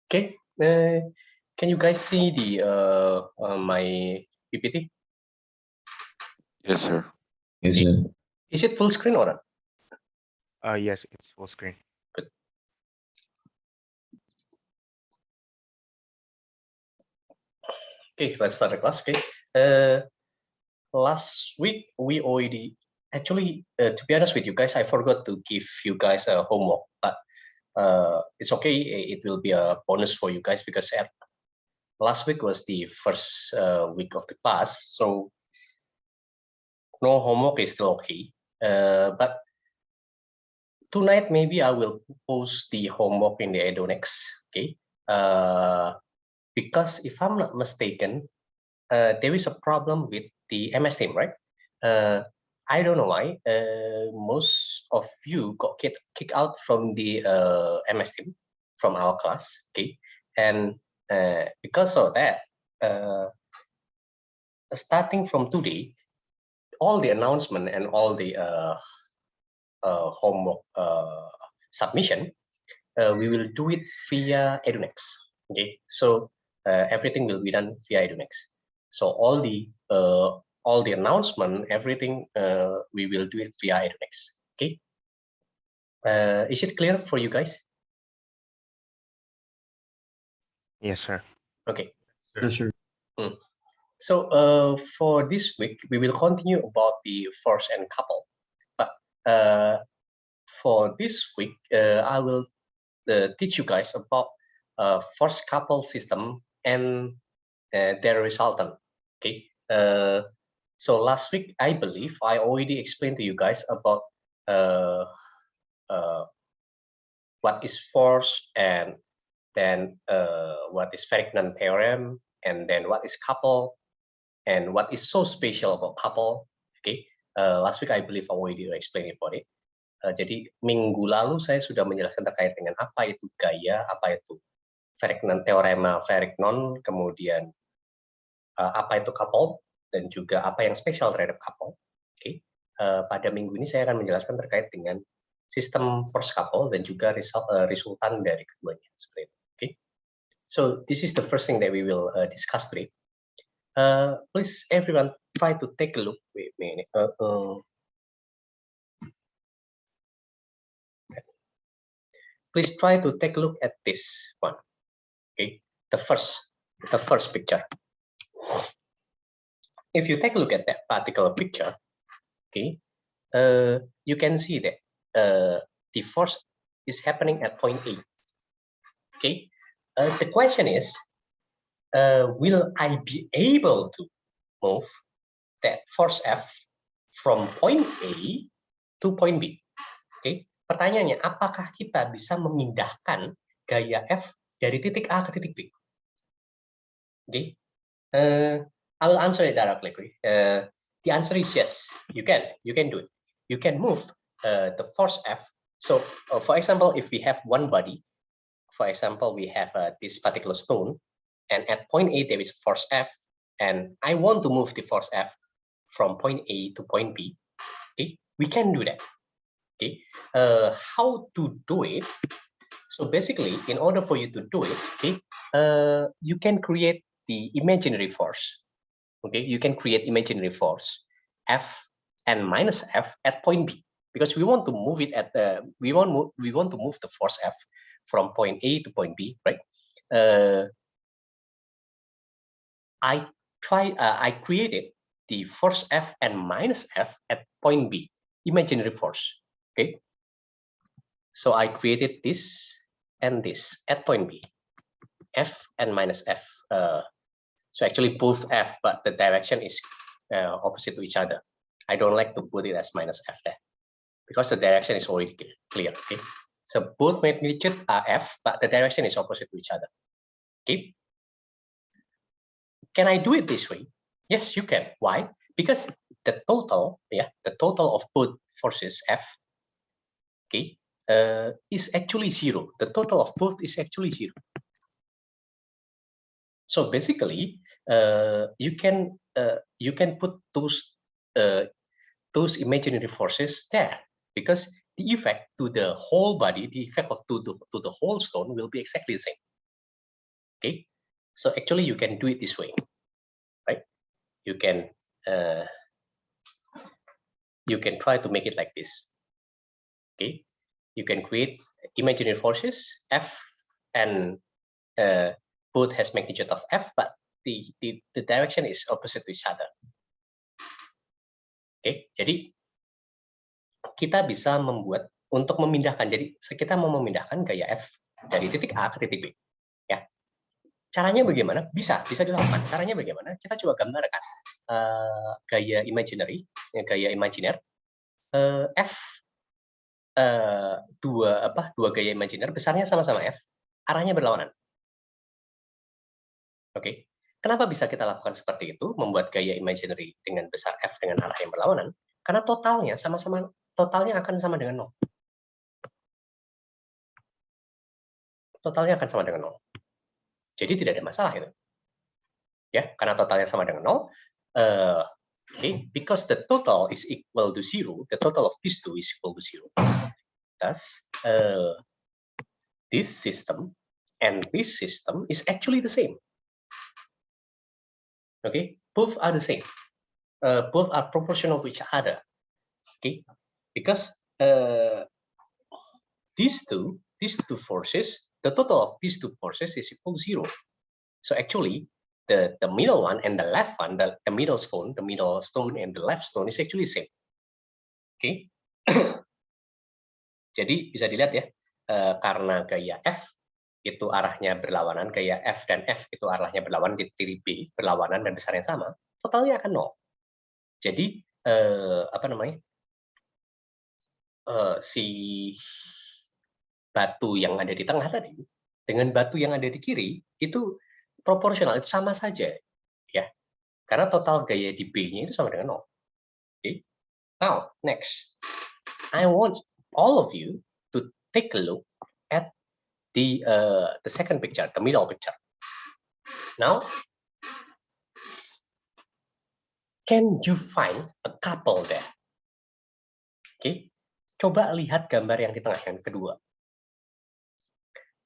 Okay, can you guys see the my PPT? Yes, sir. Yes, sir. Is it full screen or not? Yes, it's full screen. Good. Okay, let's start the class. Okay. Last week we already actually, to be honest with you guys, I forgot to give you guys a homework, but it's okay. It will be a bonus for you guys because last week was the first week of the class, so no homework is still okay. But tonight maybe I will post the homework in the Edonex. Okay. Because if I'm not mistaken, there is a problem with the MS Team, right? I don't know why. Most of you got kicked out from the MS Team from our class, okay? And because of that, starting from today, all the announcement and all the homework submission, we will do it via Edunex. Okay, so everything will be done via Edunex. So all the announcement, everything, we will do it via Edunex. Okay, is it clear for you guys? Yes, sir. Okay. Yes, sir. So for this week, we will continue about the force and couple. But for this week, I will teach you guys about force couple system and their resultant. Okay. So last week, I believe I already explained to you guys about what is force, and then what is Ferricknan theorem, and then what is couple, and what is so special about couple. Okay. Last week I believe I already explained about it. Jadi minggu lalu saya sudah menjelaskan terkait dengan apa itu gaya, apa itu Ferricknan teorema Ferricknan, kemudian apa itu couple, dan juga apa yang spesial terhadap couple. Oke. Pada minggu ini saya akan menjelaskan terkait dengan sistem force couple dan juga resultan dari keduanya. Seperti itu. Okay. So this is the first thing that we will discuss today. Please everyone try to take a look. Wait a minute. Please try to take a look at this one. Okay, the first picture. If you take a look at that particular picture, okay, you can see that the force is happening at point A. Okay, the question is, will I be able to move that force F from point A to point B? Okay, pertanyaannya, apakah kita bisa memindahkan gaya F dari titik A ke titik B? Okay, I will answer it directly. The answer is yes, you can do it. You can move the force F. So for example, if we have one body, for example, we have this particular stone, and at point A there is force F, and I want to move the force F from point A to point B. Okay, we can do that. Okay, how to do it? So basically, in order for you to do it, okay, you can create the imaginary force. Okay, you can create imaginary force F and minus F at point B, because we want to move it at we want to move the force F from point A to point B, right? I created the force F and minus F at point B, imaginary force. Okay, so I created this and this at point B, F and minus F. So actually both F, but the direction is opposite to each other. I don't like to put it as minus F there, because the direction is already clear. Okay, so both magnitude are F, but the direction is opposite to each other. Okay, can I do it this way? Yes, you can. Why? Because the total, the total of both forces F, okay, is actually zero. The total of both is actually zero. So basically, you can put those imaginary forces there, because the effect to the whole body, the effect to the whole stone will be exactly the same. Okay, so actually you can do it this way, right? You can try to make it like this. Okay, you can create imaginary forces F and both has magnitude of F, but the direction is opposite to each other. Oke, jadi kita bisa membuat untuk memindahkan. Jadi kita mau memindahkan gaya F dari titik A ke titik B. Ya, caranya bagaimana? Bisa dilakukan. Caranya bagaimana? Kita coba gambarkan gaya imajiner F dua gaya imajiner besarnya sama-sama F, arahnya berlawanan. Oke, kenapa bisa kita lakukan seperti itu, membuat gaya imaginary dengan besar F dengan arah yang berlawanan? Karena totalnya akan sama dengan 0. Totalnya akan sama dengan 0. Jadi tidak ada masalah itu. Ya, karena totalnya sama dengan 0, okay, because the total is equal to 0, the total of these two is equal to 0. Thus, this system and this system is actually the same. Okay, both are the same. Both are proportional to each other. Okay, because these two forces, the total of these two forces is equal to 0. So actually, the middle one and the left one, the middle stone and the left stone is actually the same. Okay. Jadi bisa dilihat ya, karena gaya F itu arahnya berlawanan, gaya F dan F itu arahnya berlawanan di titik B, berlawanan dan besar yang sama, totalnya akan 0. Jadi si batu yang ada di tengah tadi dengan batu yang ada di kiri itu proporsional, itu sama saja, ya, karena total gaya di B-nya itu sama dengan 0. Okay. Now next, I want all of you to take a look at the second picture, the middle picture. Now, can you find a couple there? Okay, coba lihat gambar yang di tengah, yang kedua.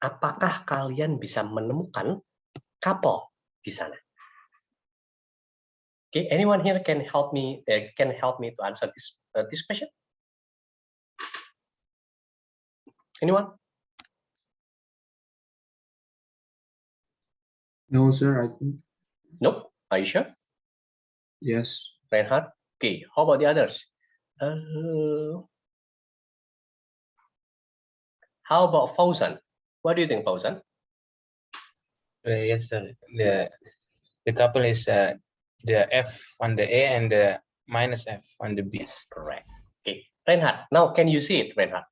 Apakah kalian bisa menemukan couple di sana? Okay, anyone here can help me to answer this question? Anyone? No, sir, I think. Nope. Are you sure? Yes. Reinhard? Okay, how about the others? How about Fauzan? What do you think, Fauzan? Yes, sir. The couple is the F on the A and the minus F on the B. Yes, correct. Okay, Reinhard, now can you see it, Reinhard?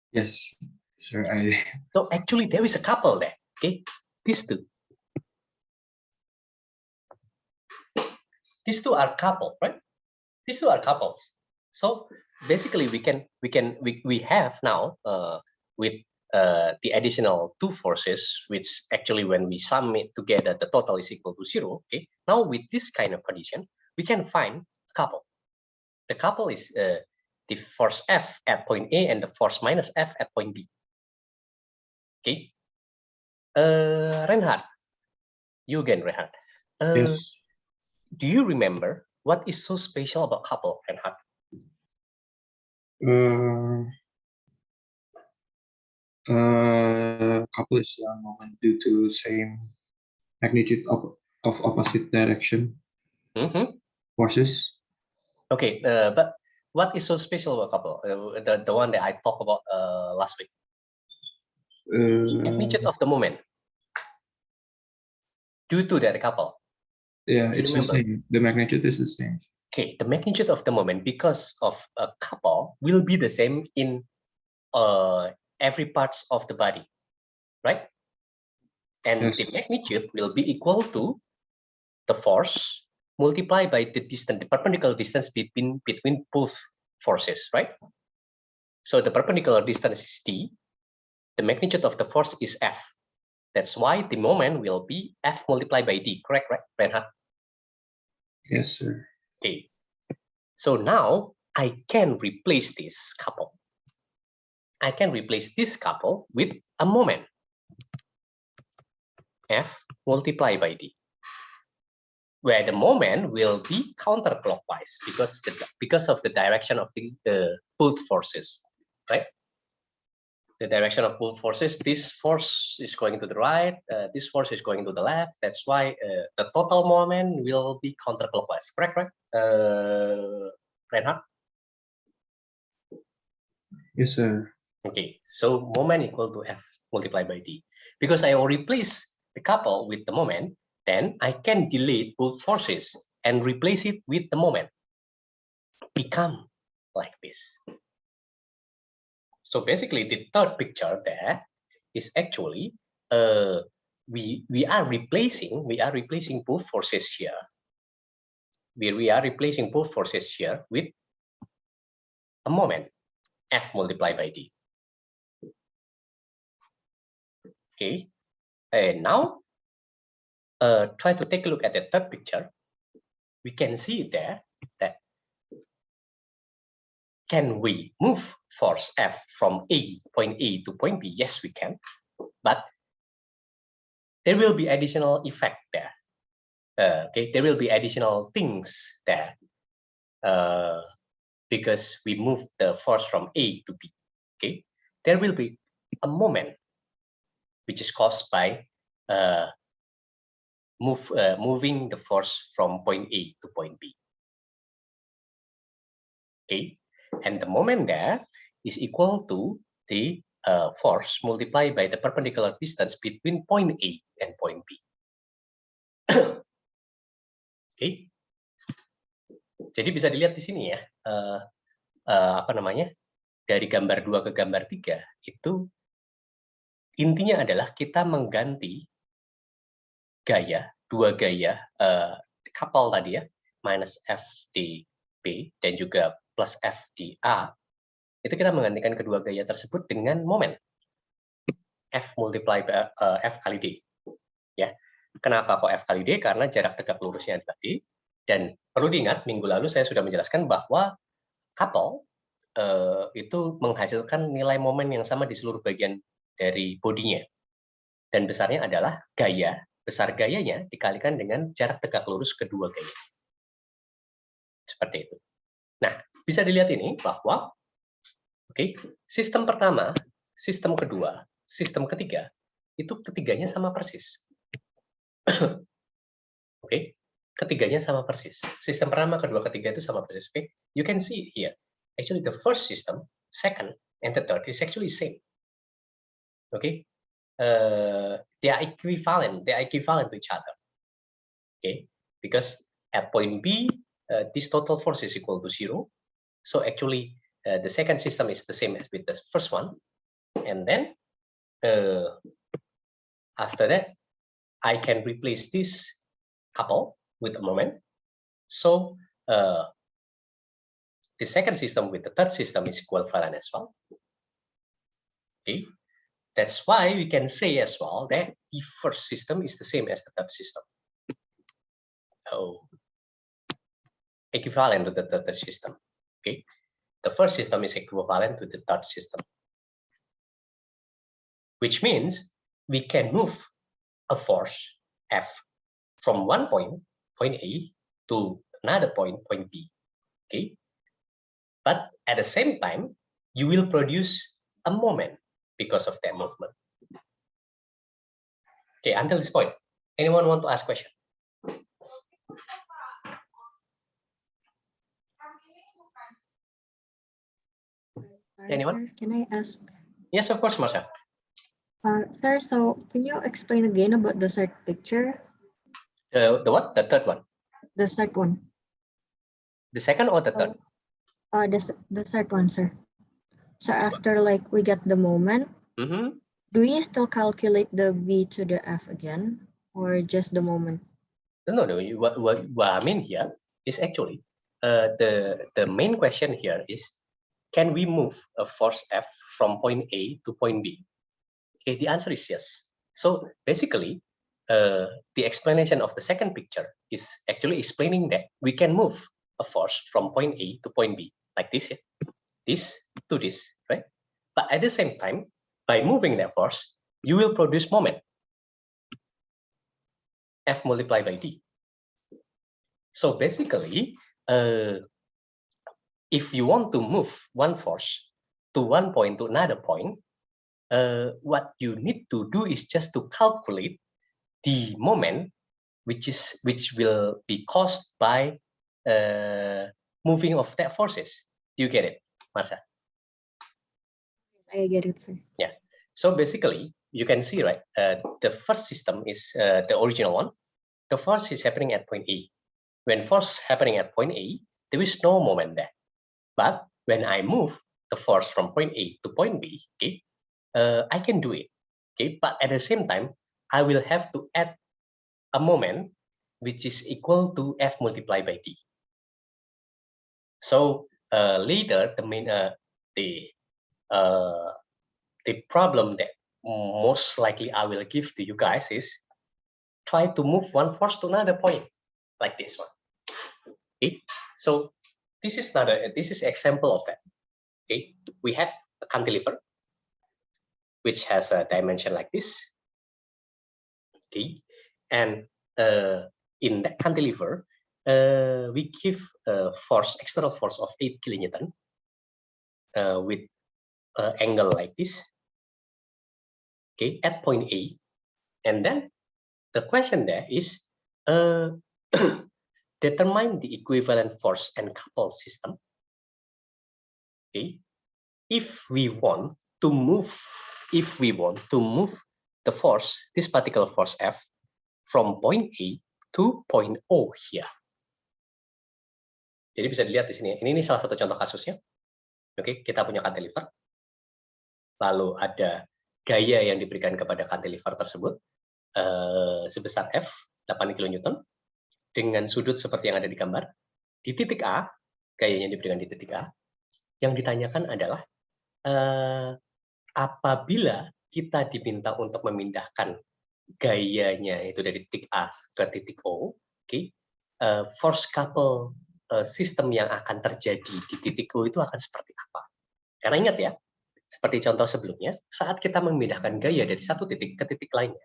Yes, sir, So actually there is a couple there. Okay, these two. These two are coupled, right? These two are couples. So basically, we have now with the additional two forces, which actually when we sum it together, the total is equal to 0. Okay. Now with this kind of condition, we can find a couple. The couple is the force F at point A and the force minus F at point B. Okay. Reinhard, you again, Reinhard. yes. Do you remember what is so special about couple, Reinhard? Couple is a moment due to same magnitude of opposite direction forces. Okay, but what is so special about couple? The one that I talked about last week. Magnitude of the moment due to that couple. Yeah, it's the same. The magnitude is the same. Okay, the magnitude of the moment because of a couple will be the same in every parts of the body, right? And yes. the magnitude will be equal to the force multiplied by the distance, the perpendicular distance between both forces, right? So the perpendicular distance is d, the magnitude of the force is F. That's why the moment will be F multiplied by d, correct, right, Reinhard? Yes, sir. Okay. So now I can replace this couple. I can replace this couple with a moment, F multiplied by D, where the moment will be counterclockwise because of the direction of the pull forces, right? The direction of pull forces, this force is going to the right, this force is going to the left. That's why the total moment will be counterclockwise, correct? Reinhard? Yes, sir. Okay, so moment equal to F multiplied by D. Because I will replace the couple with the moment, then I can delete both forces and replace it with the moment. Become like this. So basically, the third picture there is actually we are replacing both forces here. We are replacing both forces here with a moment, F multiplied by D. Okay, and now try to take a look at the third picture. We can see there that can we move force F from point A to point B? Yes, we can, but there will be additional effect there. Okay, there will be additional things there because we move the force from A to B. Okay, there will be a moment which is caused by moving the force from point A to point B. Okay, and the moment there is equal to the force multiplied by the perpendicular distance between point A and point B. Okay, jadi bisa dilihat di sini ya, apa namanya, dari gambar 2 ke gambar 3 itu intinya adalah kita mengganti gaya, dua gaya couple tadi ya, minus F di B dan juga plus F di A. Itu kita menggantikan kedua gaya tersebut dengan moment F multiply F kali D. Ya. Kenapa kok F kali D? Karena jarak tegak lurusnya tadi. Dan perlu diingat, minggu lalu saya sudah menjelaskan bahwa couple itu menghasilkan nilai momen yang sama di seluruh bagian dari bodinya. Dan besarnya adalah gaya, besar gayanya dikalikan dengan jarak tegak lurus kedua gaya. Seperti itu. Nah, bisa dilihat ini bahwa sistem pertama, sistem kedua, sistem ketiga, itu ketiganya sama persis. Ketiganya sama persis. Sistem pertama, kedua, ketiga itu sama persis. You can see here, actually the first system, second, and the third is actually same. They are equivalent. They are equivalent to each other. Because at point B, this total force is equal to 0. So actually, the second system is the same as with the first one. And then after that, I can replace this couple with a moment. So the second system with the third system is equivalent as well. That's why we can say as well that the first system is the same as the third system. Equivalent to the third system. The first system is equivalent to the third system, which means we can move a force F from one point A, to another point B. But at the same time, you will produce a moment because of that movement. Until this point, anyone want to ask question? Anyone? Sir, can I ask? Yes, of course, Marsha. Sir, so can you explain again about the third picture? The what? The third one? The third one. The second or the third? The third one, sir. So after like we get the moment, do we still calculate the B to the F again, or just the moment? No. What I mean here is actually the main question here is, can we move a force F from point A to point B? The answer is yes. So basically, the explanation of the second picture is actually explaining that we can move a force from point A to point B like this, this to this, right? But at the the same time, by moving that force, you will produce moment, F multiplied by D. So basically, if you want to move one force to one point to another point, what you need to do is just to calculate the moment which will be caused by moving of that forces. Do you get it, Marsha? I get it, sir. Yeah. So basically, you can see, right? The first system is the original one. The force is happening at point A. When force happening at point A, there is no moment there. But when I move the force from point A to point B, okay, I can do it. Okay, but at the same time, I will have to add a moment which is equal to F multiplied by D. So later, the problem that most likely I will give to you guys is try to move one force to another point, like this one. Okay, so this is example of that. Okay, we have a cantilever which has a dimension like this. Okay, and in that cantilever, we give a external force of 8 kilonewton with angle like this. Okay, at point A, and then the question there is determine the equivalent force and couple system. Okay, if we want to move the force, this particular force F, from point A to point O here. Jadi bisa dilihat di sini. Ini salah satu contoh kasusnya. Oke, kita punya cantilever. Lalu ada gaya yang diberikan kepada cantilever tersebut sebesar F 8 kilonewton dengan sudut seperti yang ada di gambar. Di titik A, gayanya diberikan di titik A. Yang ditanyakan adalah apabila kita diminta untuk memindahkan gayanya itu dari titik A ke titik O, okay, force couple sistem yang akan terjadi di titik O itu akan seperti apa? Karena ingat ya, seperti contoh sebelumnya, saat kita memindahkan gaya dari satu titik ke titik lainnya,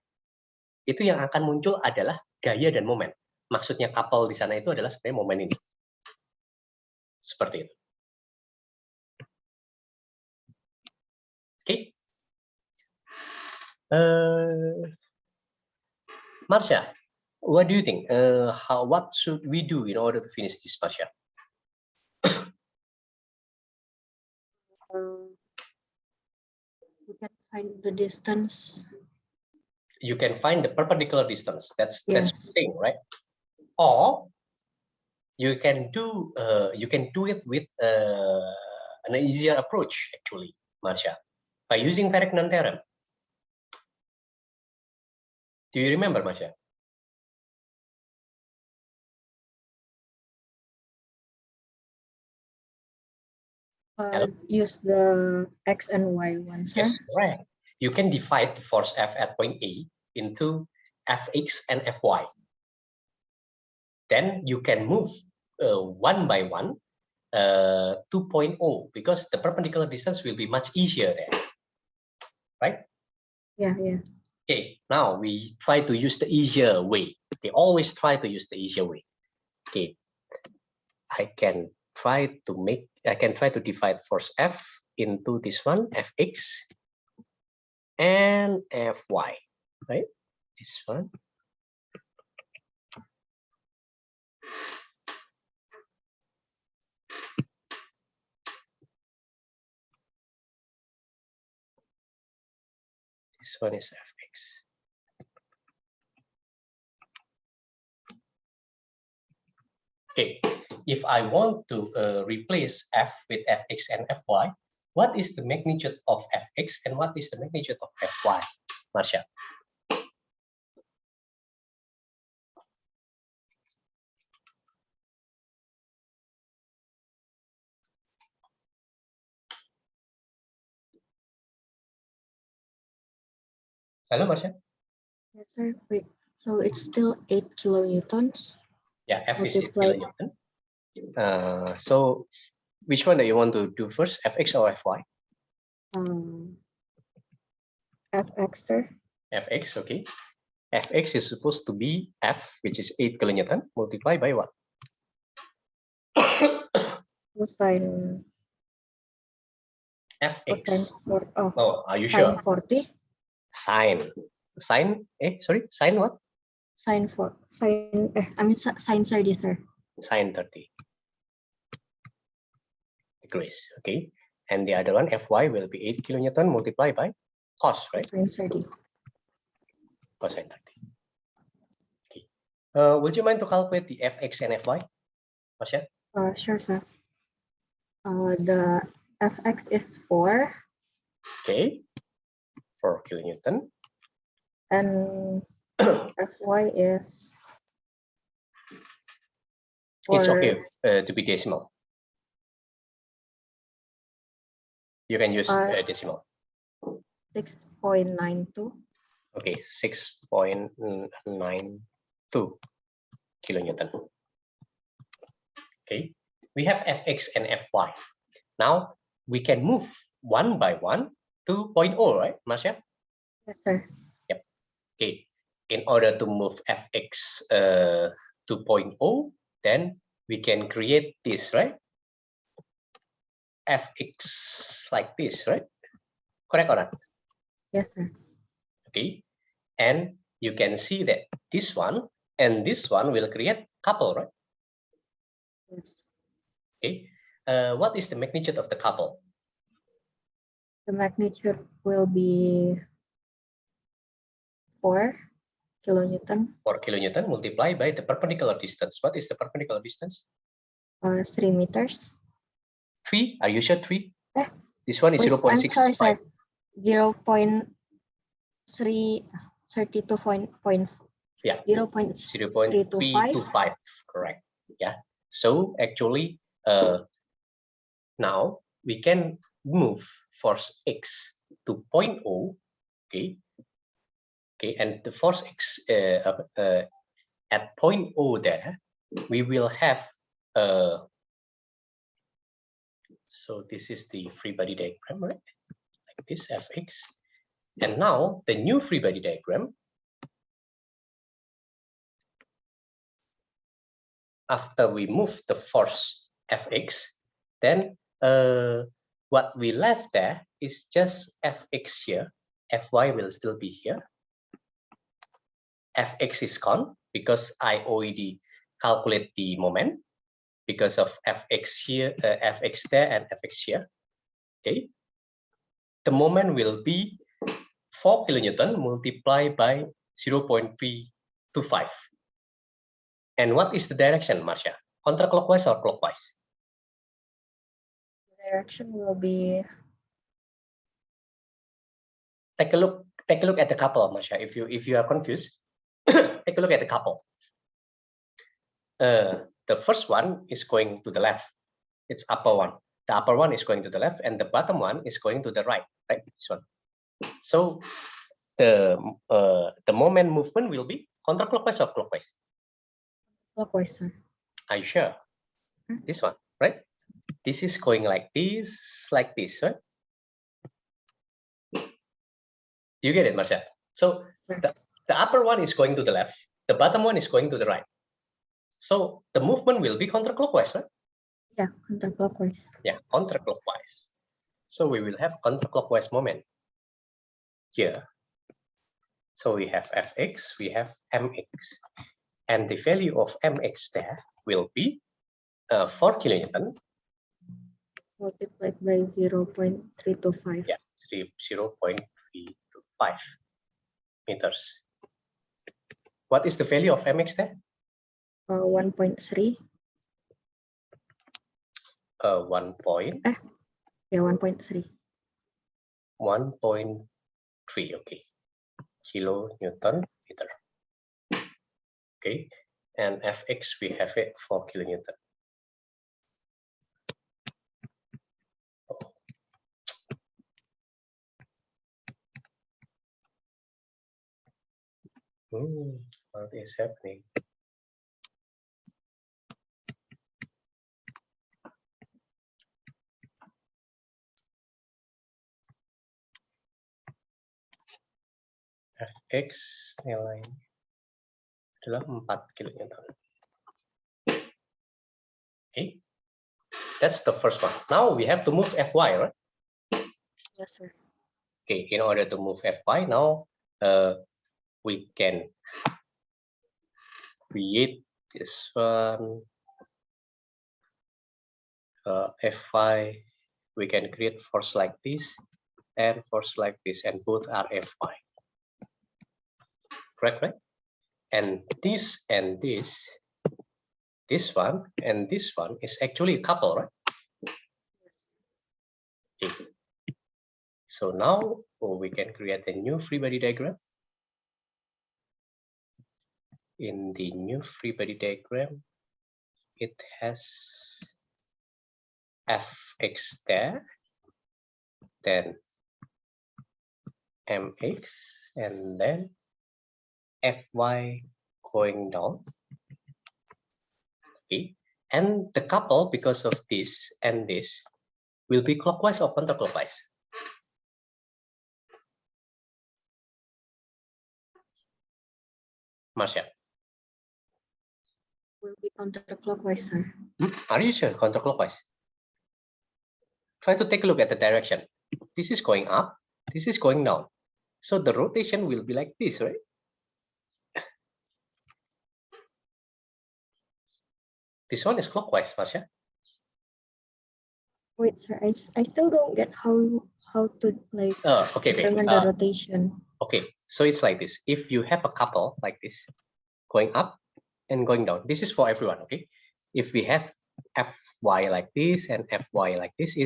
itu yang akan muncul adalah gaya dan momen. Maksudnya couple di sana itu adalah sebenarnya momen ini. Seperti itu. Oke. Marsha, what do you think? What should we do in order to finish this, Marsha? You can find the distance. You can find the perpendicular distance. That's Yes. the thing, right? Or you can do it with an easier approach, actually, Marsha, by using Varignon theorem. Do you remember, Marsha? Use the X and Y one, sir. Yes, correct. You can divide the force F at point A into Fx and Fy. Then you can move one by one to point O, because the perpendicular distance will be much easier there, right? Yeah. Okay, now we try to use the easier way. Okay, always try to use the easier way. Okay, I can try to divide force F into this one, Fx and Fy, right? This one. This one is Fx. Okay, if I want to replace F with Fx and Fy, what is the magnitude of Fx and what is the magnitude of Fy, Marsha? Hello, Marsha? Yes, sir. Wait. So it's still 8 kilonewtons. Yeah, F is 8 multiplied. kilonewton. So which one do you want to do first, Fx or Fy? Fx, sir. Fx, okay. Fx is supposed to be F, which is 8 kilonewton, multiplied by what? Cosine. Fx. Oh, are you sine sure? 40. Sine. Sine, sorry, sine what? Sine sine 30, sir. Sine 30 degrees, okay. And the other one, Fy, will be 8 kilonewton multiplied by cos, right? Sine 30. Cosine 30. Okay. Would you mind to calculate the Fx and Fy, Masya? Sure, sir. The Fx is 4. Okay. 4 kilonewton. And Fy is It's 4. okay to be decimal. You can use decimal. 6.92. Okay, 6.92 kilonewton. Okay, we have Fx and Fy. Now we can move one by one to point O, right, Masya? Yes, sir. Yep. Okay, in order to move Fx to point O, then we can create this, right? Fx like this, right? Correct or not? Yes, sir. Okay, and you can see that this one and this one will create couple, right? Yes. Okay, what is the magnitude of the couple? The magnitude will be 4 kilonewton. 4 kilonewton multiplied by the perpendicular distance. What is the perpendicular distance? 3 meters. 3? Are you sure 3? Eh, This one is wait, 0.65. sorry, 0.32. Yeah. 0.325. Correct. Yeah. So actually, now we can move force X to point O. Okay. Okay, and the force X at point O there, we will have so this is the free body diagram, right? Like this, Fx. And now the new free body diagram, after we move the force Fx, then what we left there is just Fx here. Fy will still be here. Fx is gone because I already calculate the moment because of Fx here, Fx there, and Fx here. Okay. The moment will be 4 kilonewton multiplied by 0.325. And what is the direction, Marsha? Counterclockwise or clockwise? The direction will be Take a look at the couple, Marsha. If you are confused, take a look at the couple. The first one is going to the left. It's upper one. The upper one is going to the left, and the bottom one is going to the right. Right, this one. So the moment movement will be counterclockwise or clockwise? clockwise, sir. Are you sure? This one, right? This is going like this, right? Do you get it, Marsha? So the upper one is going to the left, the bottom one is going to the right. So the movement will be counterclockwise, right? Yeah, counterclockwise. Yeah, counterclockwise. So we will have counterclockwise moment here. So we have Fx, we have Mx. And the value of Mx there will be 4 kilonewton. Multiplied by 0.325. Yeah, 0.325 meters. What is the value of Mx there? 1.3. 1 point. Yeah, 1.3. 1.3, okay. Kilonewton meter. Okay, and Fx we have it 4 kilonewton. What is happening? Fx nilai adalah 4 kilonewton. Okay, that's the first one. Now we have to move Fy, right? Yes, sir. Okay, in order to move Fy, now we can create this one. Fy, we can create force like this and force like this, and both are Fy. Correct, right? And this one and this one is actually a couple, right? Okay. So now we can create a new free body diagram. In the new free body diagram, it has Fx there, then Mx, and then Fy going down. Okay, and the couple, because of this and this, will be clockwise or counterclockwise? Marcia, Will be counterclockwise, sir. are you sure counterclockwise? Try to take a look at the direction. This is going up, this is going down. So the rotation will be like this, right? This one is clockwise, Marcia. Wait, sir. I still don't get how to like Okay. determine the rotation. Okay, so it's like this. If you have a couple like this, going up and going down, this is for everyone, okay? If we have Fy like this and Fy like this,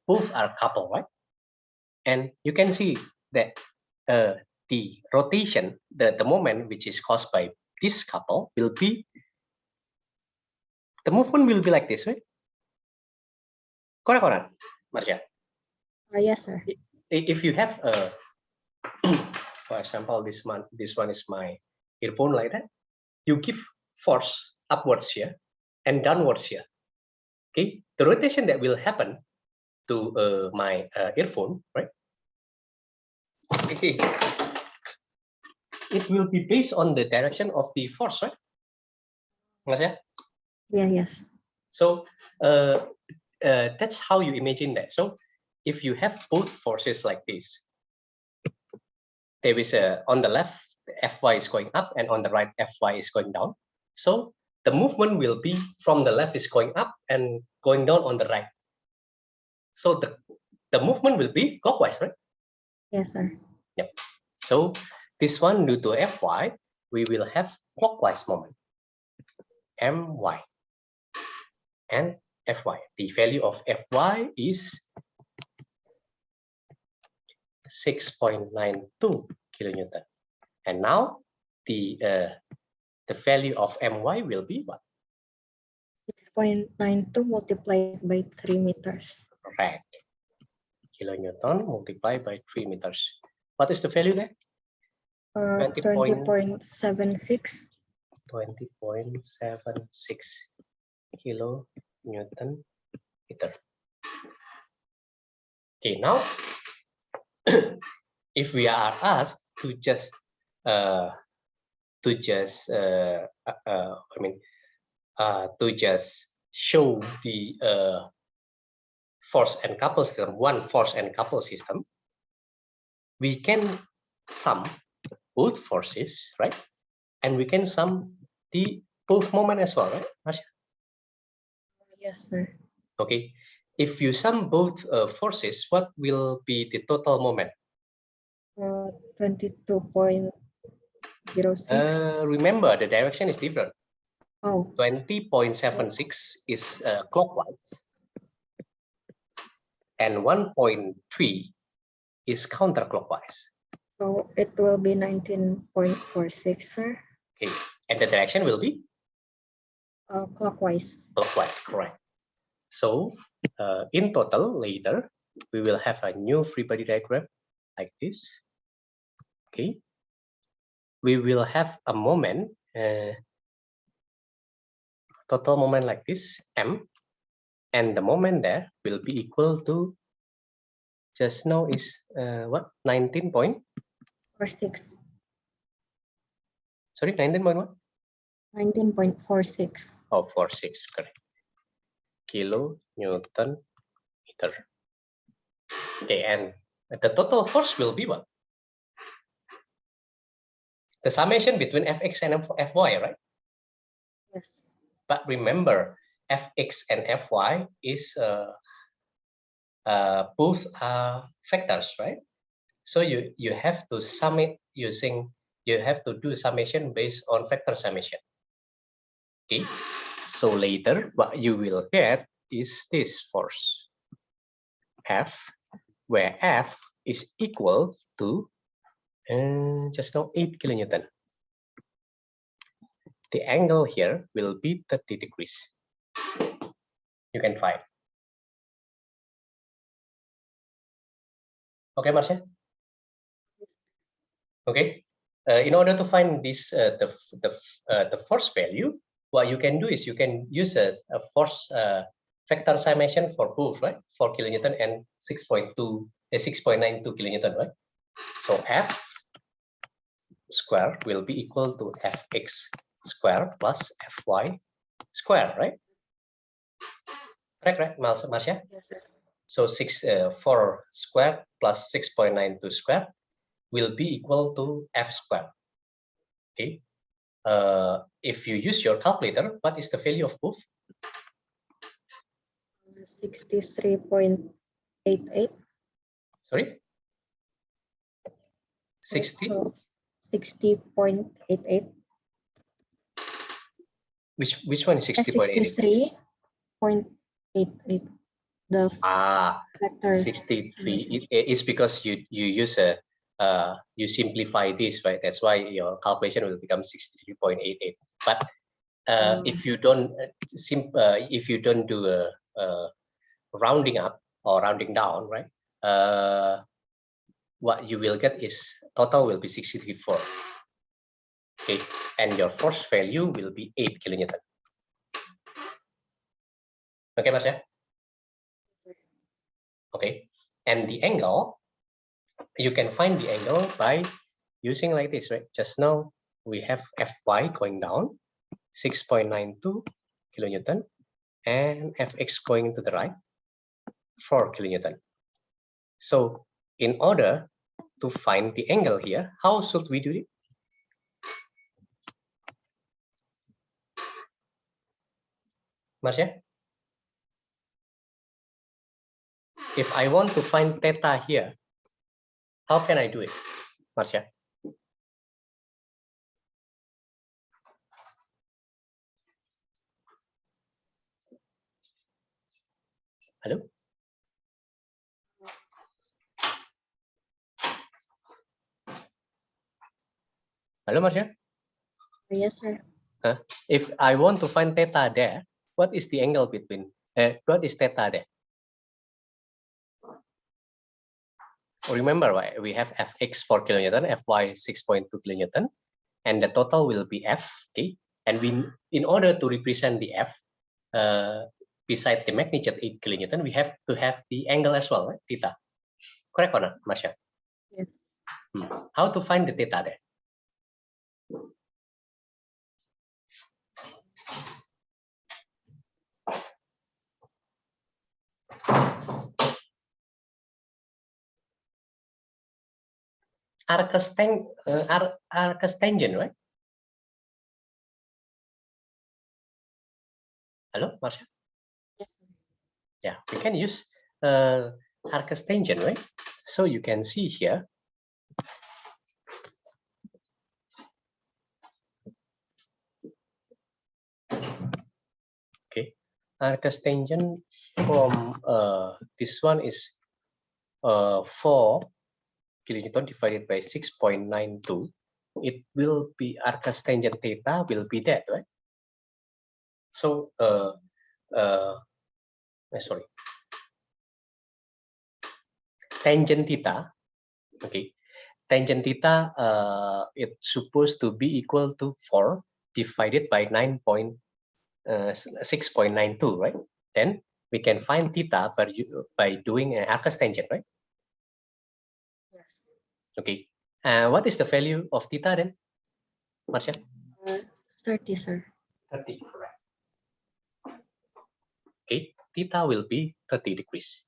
both are couple, right? And you can see that the rotation, the moment which is caused by this couple will be, the movement will be like this, right? Correct or not, Marcia? Yes, sir. If you have for example, this one is my earphone like that. You give force upwards here and downwards here. Okay, the rotation that will happen to my earphone, right? Okay, it will be based on the direction of the force, right? Marcia? Yeah, yes. So that's how you imagine that. So if you have both forces like this, there is on the left, Fy is going up, and on the right, Fy is going down. So the movement will be from the left is going up and going down on the right. So the movement will be clockwise, right? Yes, sir. Yep. So this one, due to Fy, we will have clockwise moment, My and Fy. The value of Fy is 6.92 kilonewton. And now the value of My will be what? 6.92 multiplied by 3 meters. Correct. Kilonewton multiplied by 3 meters. What is the value there? 20.76. 20.76 kilonewton meter. Okay, now if we are asked to just show the force and couple system, one force and couple system, we can sum both forces, right? And we can sum the both moment as well, right, Marcia? Yes, sir. Okay, if you sum both forces, what will be the total moment? 22.06. Remember, the direction is different. Oh. 20.76 is clockwise, and 1.3 is counterclockwise. So it will be 19.46, sir. Okay, and the direction will be? Clockwise. Clockwise, correct. So in total, later, we will have a new free body diagram like this. Okay, we will have a moment, total moment like this, M, and the moment there will be equal to, just now is what, 19.46. Sorry, 19.1? 19.46. Oh, 46, correct. Kilo Newton meter. Okay, and the total force will be what? The summation between Fx and Fy, right? Yes. But remember, Fx and Fy is both are vectors, right? So you have to sum it using, you have to do summation based on vector summation. Okay, so later what you will get is this force F, where F is equal to just now 8 kilonewton. The angle here will be 30 degrees. You can find. Okay, Marcia? Okay. In order to find this the force value, what you can do is you can use a force vector summation for both, right? 4 kilonewton and 6.92 kilonewton, right? So F square will be equal to Fx square plus Fy square, right? Correct, right, Marcia? Yes, sir. So 4 square plus 6.92 square will be equal to F square. Okay. If you use your calculator, what is the value of both? 63.88. Sorry? 60? 60.88. Which one is 60.88? 63.88. The vector 63. It's because you use a you simplify this, right? That's why your calculation will become 63.88. But if you don't do a rounding up or rounding down, right? What you will get is total will be 64. Okay, and your force value will be 8 kilonewton. Okay, Marcia? Okay, and the angle, you can find the angle by using like this, right? Just now we have Fy going down, 6.92 kilonewton, and Fx going to the right, 4 kilonewton. So in order to find the angle here, how should we do it? Marcia? If I want to find theta here, how can I do it, Marcia? Hello? Hello, Marcia? Yes, sir. If I want to find theta there, what is the angle between, what is theta there? Remember, right? We have Fx 4 kilonewton, Fy 6.2 kilonewton, and the total will be F, okay? And we, in order to represent the F, beside the magnitude 8 kilonewton, we have to have the angle as well, right? Theta. Correct or not, Masha? Yes. How to find the theta there? Arcus tangent, right? Hello, Marsha? Yes, sir. Yeah, we can use Arcus tangent, right? So you can see here. Okay, Arcus tangent from this one is 4 kilonewton divided by 6.92. It will be Arcus tangent theta will be that, right? So sorry, tangent theta. Okay, tangent theta it's supposed to be equal to 4 divided by 6.92, right? Then we can find theta by doing an Arcus tangent, right? Yes. Okay. What is the value of theta then? Marcia? 30, sir. 30, correct. Okay, theta will be 30 degrees.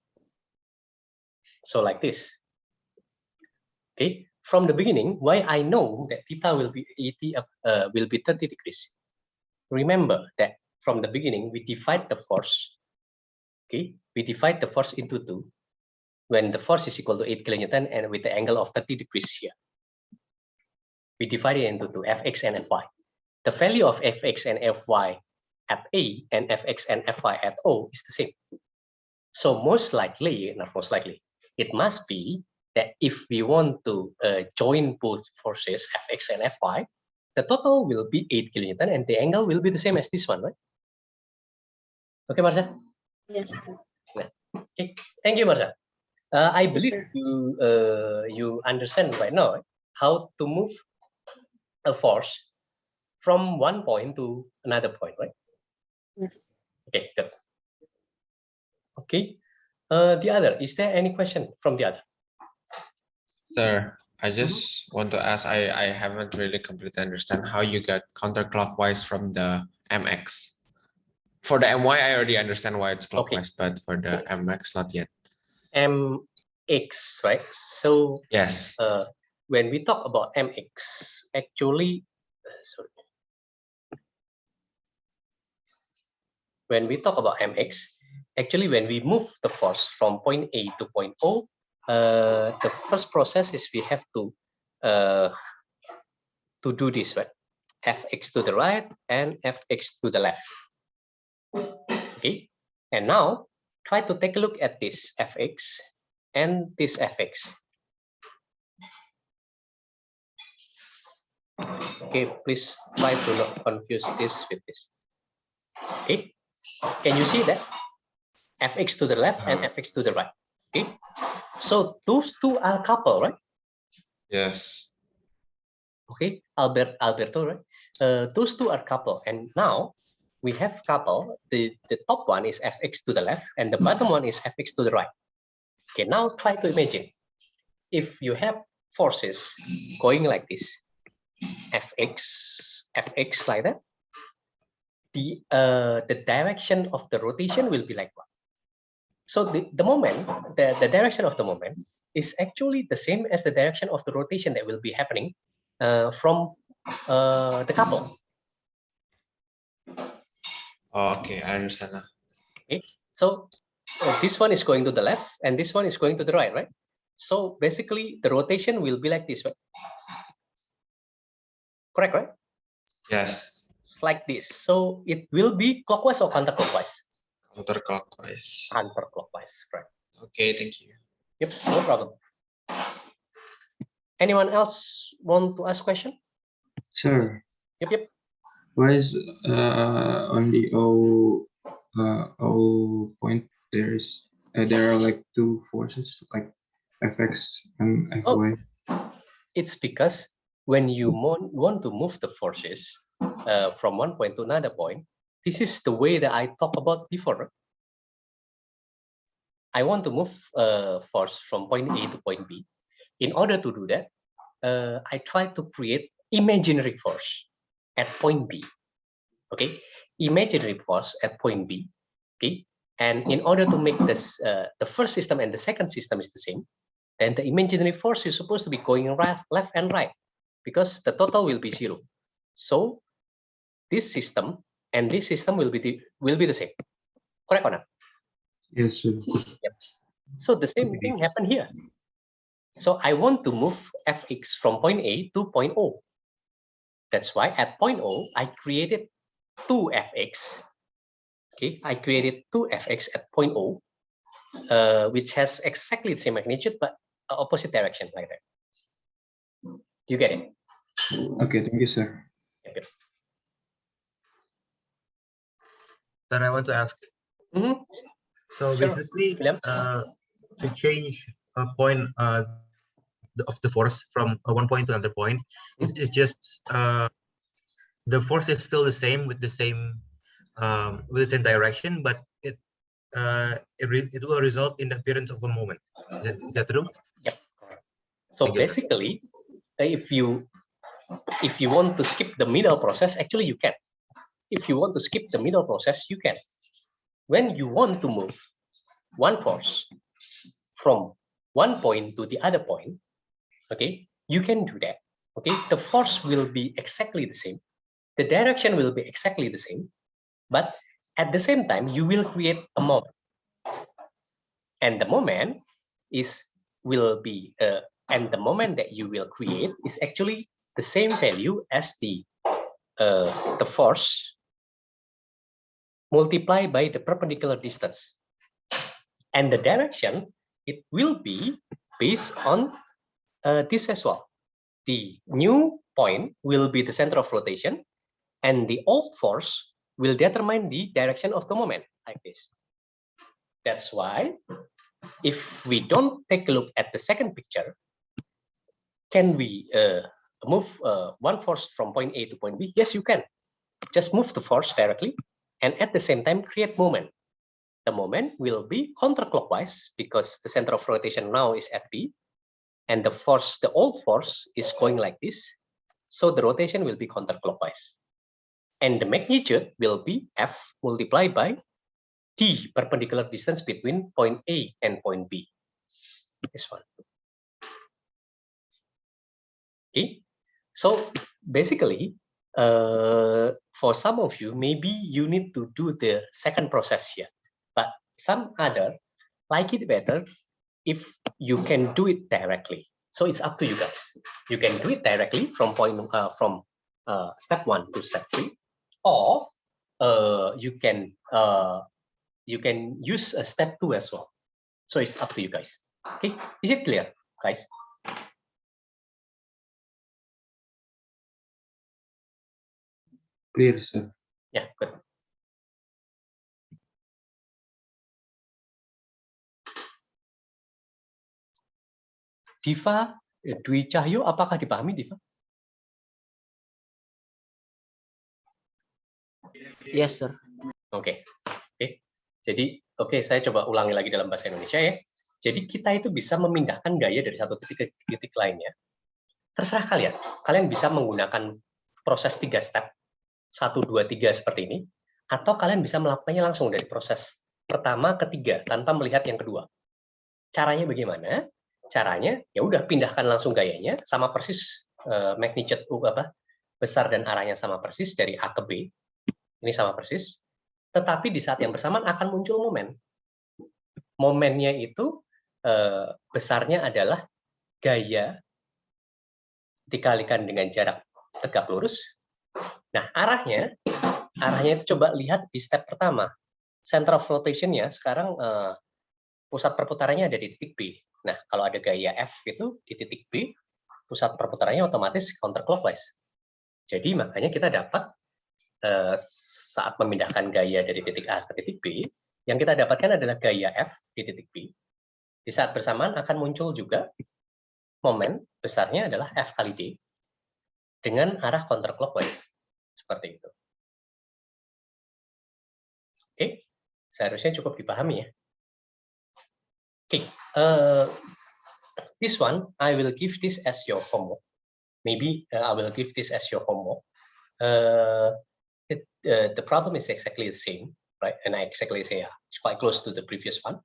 So like this. Okay, from the beginning, why I know that theta will be 30 degrees. Remember that from the beginning, we divide the force. Okay, we divide the force into two when the force is equal to 8 kilonewton and with the angle of 30 degrees here. We divide it into two, Fx and Fy. The value of Fx and Fy at A and Fx and Fy at O is the same. So most likely, not most likely, it must be that if we want to join both forces, Fx and Fy, the total will be 8 kilonewton and the angle will be the same as this one, right? Okay, Marcia? Yes, sir. Okay, thank you, Marcia. I Thank you, believe sir. you understand right now, right? How to move a force from one point to another point, right? Yes. Okay, good. Okay, the other, is there any question from the other? Sir, I just want to ask, I haven't really completely understand how you got counterclockwise from the MX. For the MY, I already understand why it's clockwise, but for the MX, not yet. MX, right? So Yes. when we talk about MX, actually, sorry. When we talk about MX, actually, when we move the force from point A to point O, the first process is we have to do this, right? Fx to the right and Fx to the left. Okay, and now try to take a look at this Fx and this Fx. Okay, please try to not confuse this with this. Okay, can you see that? Fx to the left and Fx to the right. Okay, so those two are coupled, right? Yes. Okay, Alberto, right? Those two are coupled, and now we have couple. The top one is Fx to the left, and the bottom one is Fx to the right. Okay, now try to imagine if you have forces going like this, Fx like that. The direction of the rotation will be like what? So the moment, the direction of the moment is actually the same as the direction of the rotation that will be happening from the couple. Oh, okay, I understand now. Okay, so this one is going to the left and this one is going to the right, right? So basically the rotation will be like this, right? Correct, right? Yes. It's like this. So it will be clockwise or counterclockwise? Counterclockwise. Counterclockwise, right? Okay, thank you. Yep, no problem. Anyone else want to ask question? Sir, Yep. why is on the O point there are like two forces like Fx and Fy? It's because when you want to move the forces from one point to another point, this is the way that I talked about before. I want to move force from point A to point B. In order to do that, I try to create imaginary force at point B. Okay, imaginary force at point B. Okay, and in order to make this the first system and the second system is the same, then the imaginary force is supposed to be going left and right, because the total will be 0. So this system and this system will be the same. Correct or not? Yes, sir. Yep. So the same thing happened here. So I want to move Fx from point A to point O. That's why at point O, I created 2 Fx. Okay, I created 2 Fx at point O, which has exactly the same magnitude, but opposite direction like that. You get it? Okay, thank you, sir. Okay. Then I want to ask. So Sure. basically, William? to change a point of the force from one point to another point, it's just the force is still the same with the same direction, but it will result in the appearance of a moment. Is that true? Yep. So basically, if you If you want to skip the middle process, actually you can. If you want to skip the middle process, you can. When you want to move one force from one point to the other point, okay, you can do that. Okay, the force will be exactly the same. The direction will be exactly the same, but at the same time, you will create a moment. And the moment and the moment that you will create is actually the same value as the force multiplied by the perpendicular distance. And the direction, it will be based on this as well. The new point will be the center of rotation, and the old force will determine the direction of the moment, like this. That's why, if we don't take a look at the second picture, can we move one force from point A to point B? Yes, you can. Just move the force directly, and at the same time create moment. The moment will be counterclockwise because the center of rotation now is at B, and the old force is going like this. So the rotation will be counterclockwise. And the magnitude will be F multiplied by D, perpendicular distance between point A and point B. This one. Okay. So basically, for some of you, maybe you need to do the second process here. But some other like it better if you can do it directly. So it's up to you guys. You can do it directly from step 1 to step 3, or you can use a step 2 as well. So it's up to you guys. Okay, is it clear, guys? Clear, sir. Yeah, good. Diva, Dwi Cahyo, apakah dipahami, Diva? Yes, sir. Oke. Jadi, saya coba ulangi lagi dalam bahasa Indonesia ya. Jadi kita itu bisa memindahkan gaya dari satu titik ke titik lainnya. Terserah kalian. Kalian bisa menggunakan proses 3 step, 1, 2, 3 seperti ini, atau kalian bisa melakukannya langsung dari proses pertama ke 3 tanpa melihat yang kedua. Caranya bagaimana? Caranya ya udah pindahkan langsung gayanya sama persis magnitude besar dan arahnya sama persis dari A ke B. Ini sama persis. Tetapi di saat yang bersamaan akan muncul momen. Momennya itu besarnya adalah gaya dikalikan dengan jarak tegak lurus. Nah, arahnya itu coba lihat di step pertama. Center of rotation-nya sekarang pusat perputarannya ada di titik B. Nah, kalau ada gaya F itu di titik B, pusat perputarannya otomatis counterclockwise. Jadi makanya kita dapat saat memindahkan gaya dari titik A ke titik B, yang kita dapatkan adalah gaya F di titik B. Di saat bersamaan akan muncul juga momen besarnya adalah F kali D dengan arah counterclockwise. Seperti itu. Oke, seharusnya cukup dipahami ya. Oke, this one, I will give this as your homework. Maybe I will give this as your homework. The problem is exactly the same, right? And I exactly say it's quite close to the previous one.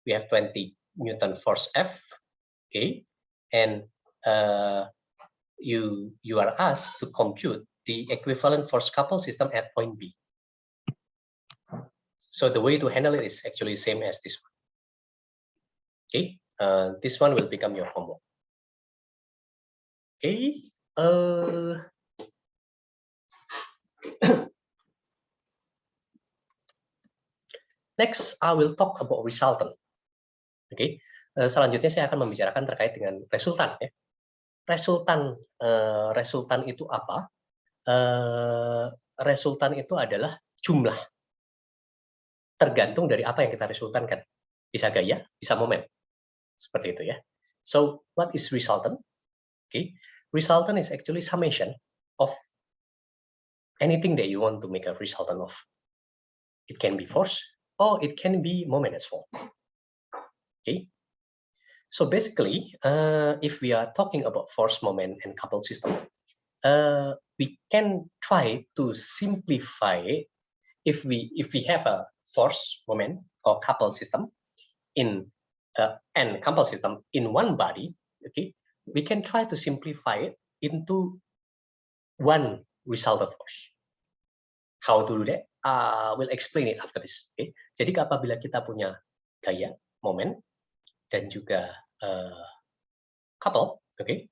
We have 20 Newton force F, okay, and you are asked to compute the equivalent force couple system at point B. So the way to handle it is actually the same as this one. Okay, this one will become your homework. Okay, next I will talk about resultant. Okay, selanjutnya saya akan membicarakan terkait dengan resultan. Ya. Resultan itu apa? Resultan itu adalah jumlah. Tergantung dari apa yang kita resultankan. Bisa gaya, bisa momen. Seperti itu ya. So, what is resultant? Okay, resultant is actually summation of anything that you want to make a resultant of. It can be force, or it can be moment as well. Okay, So basically, if we are talking about force, moment, and coupled system, we can try to simplify it if we have a force, moment, or coupled system in and coupled system in one body. Okay, we can try to simplify it into one resultant force. How to do that? We'll explain it after this. Okay, jadi apabila kita punya gaya, moment, dan juga couple, okay,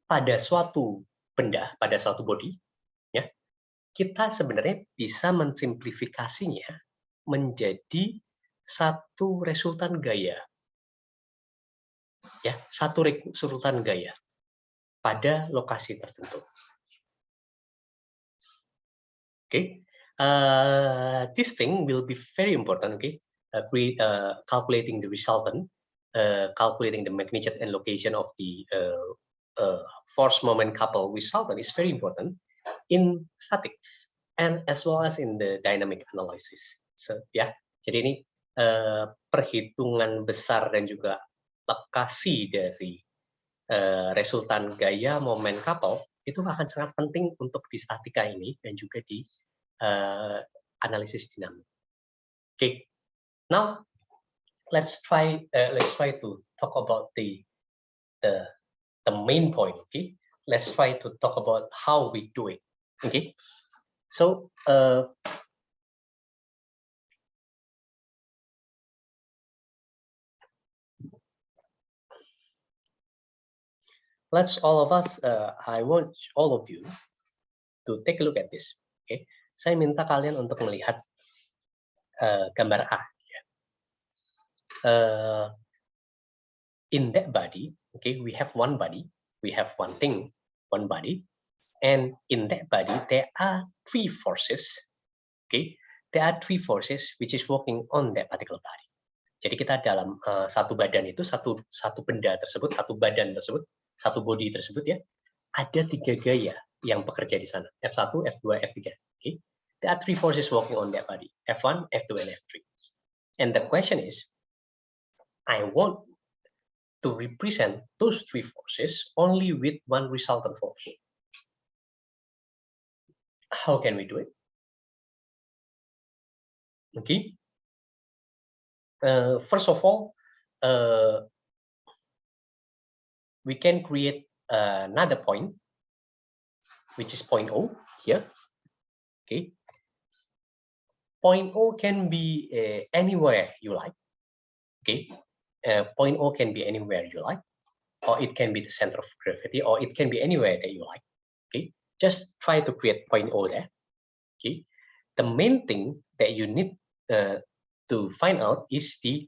pada suatu benda, pada suatu body, ya, kita sebenarnya bisa mensimplifikasinya menjadi satu resultan gaya, ya, satu resultan gaya pada lokasi tertentu. Okay, this thing will be very important. Okay, calculating the resultant, calculating the magnitude and location of the force moment couple resultant is very important in statics and as well as in the dynamic analysis. So ya, jadi ini perhitungan besar dan juga lokasi dari resultan gaya moment couple itu akan sangat penting untuk di statika ini dan juga di analisis dinamik. Okay, now let's try to talk about the main point. Okay, let's try to talk about how we do it. Okay, so let's all of us. I want all of you to take a look at this. Okay, saya minta kalian untuk melihat gambar A. In that body, okay, we have one body, we have one thing, one body, and in that body there are three forces. Okay, there are three forces which is working on that particular body. Jadi kita dalam satu badan itu, satu benda tersebut, satu badan tersebut, satu body tersebut ya, ada tiga gaya yang bekerja di sana, F1, F2, F3. Okay, there are three forces working on that body, F1, F2, and F3. And the question is, I want to represent those three forces only with one resultant force. How can we do it? Okay. First of all, we can create another point, which is point O here. Okay. Point O can be anywhere you like. Okay. Point O can be anywhere you like, or it can be the center of gravity, or it can be anywhere that you like. Okay. Just try to create point O there. Okay. The main thing that you need to find out is the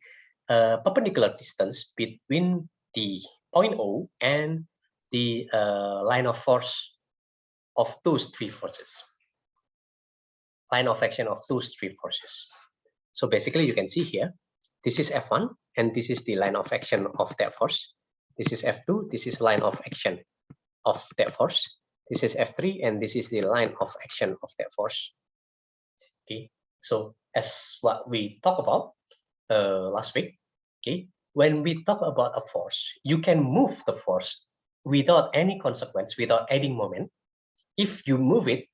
perpendicular distance between the point O and the line of force of those three forces. Line of action of those three forces. So basically you can see here, this is F1 and this is the line of action of that force. This is F2, this is line of action of that force. This is F3 and this is the line of action of that force. Okay, so as what we talked about last week, okay, when we talk about a force, you can move the force without any consequence, without adding moment, if you move it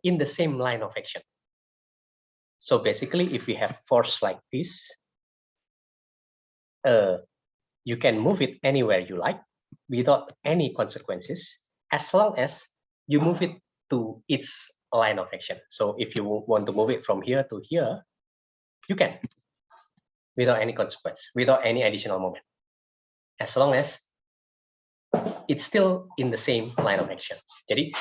in the same line of action. So basically, if we have force like this, you can move it anywhere you like without any consequences, as long as you move it to its line of action. So if you want to move it from here to here, you can, without any consequence, without any additional moment, as long as it's still in the same line of action. Jadi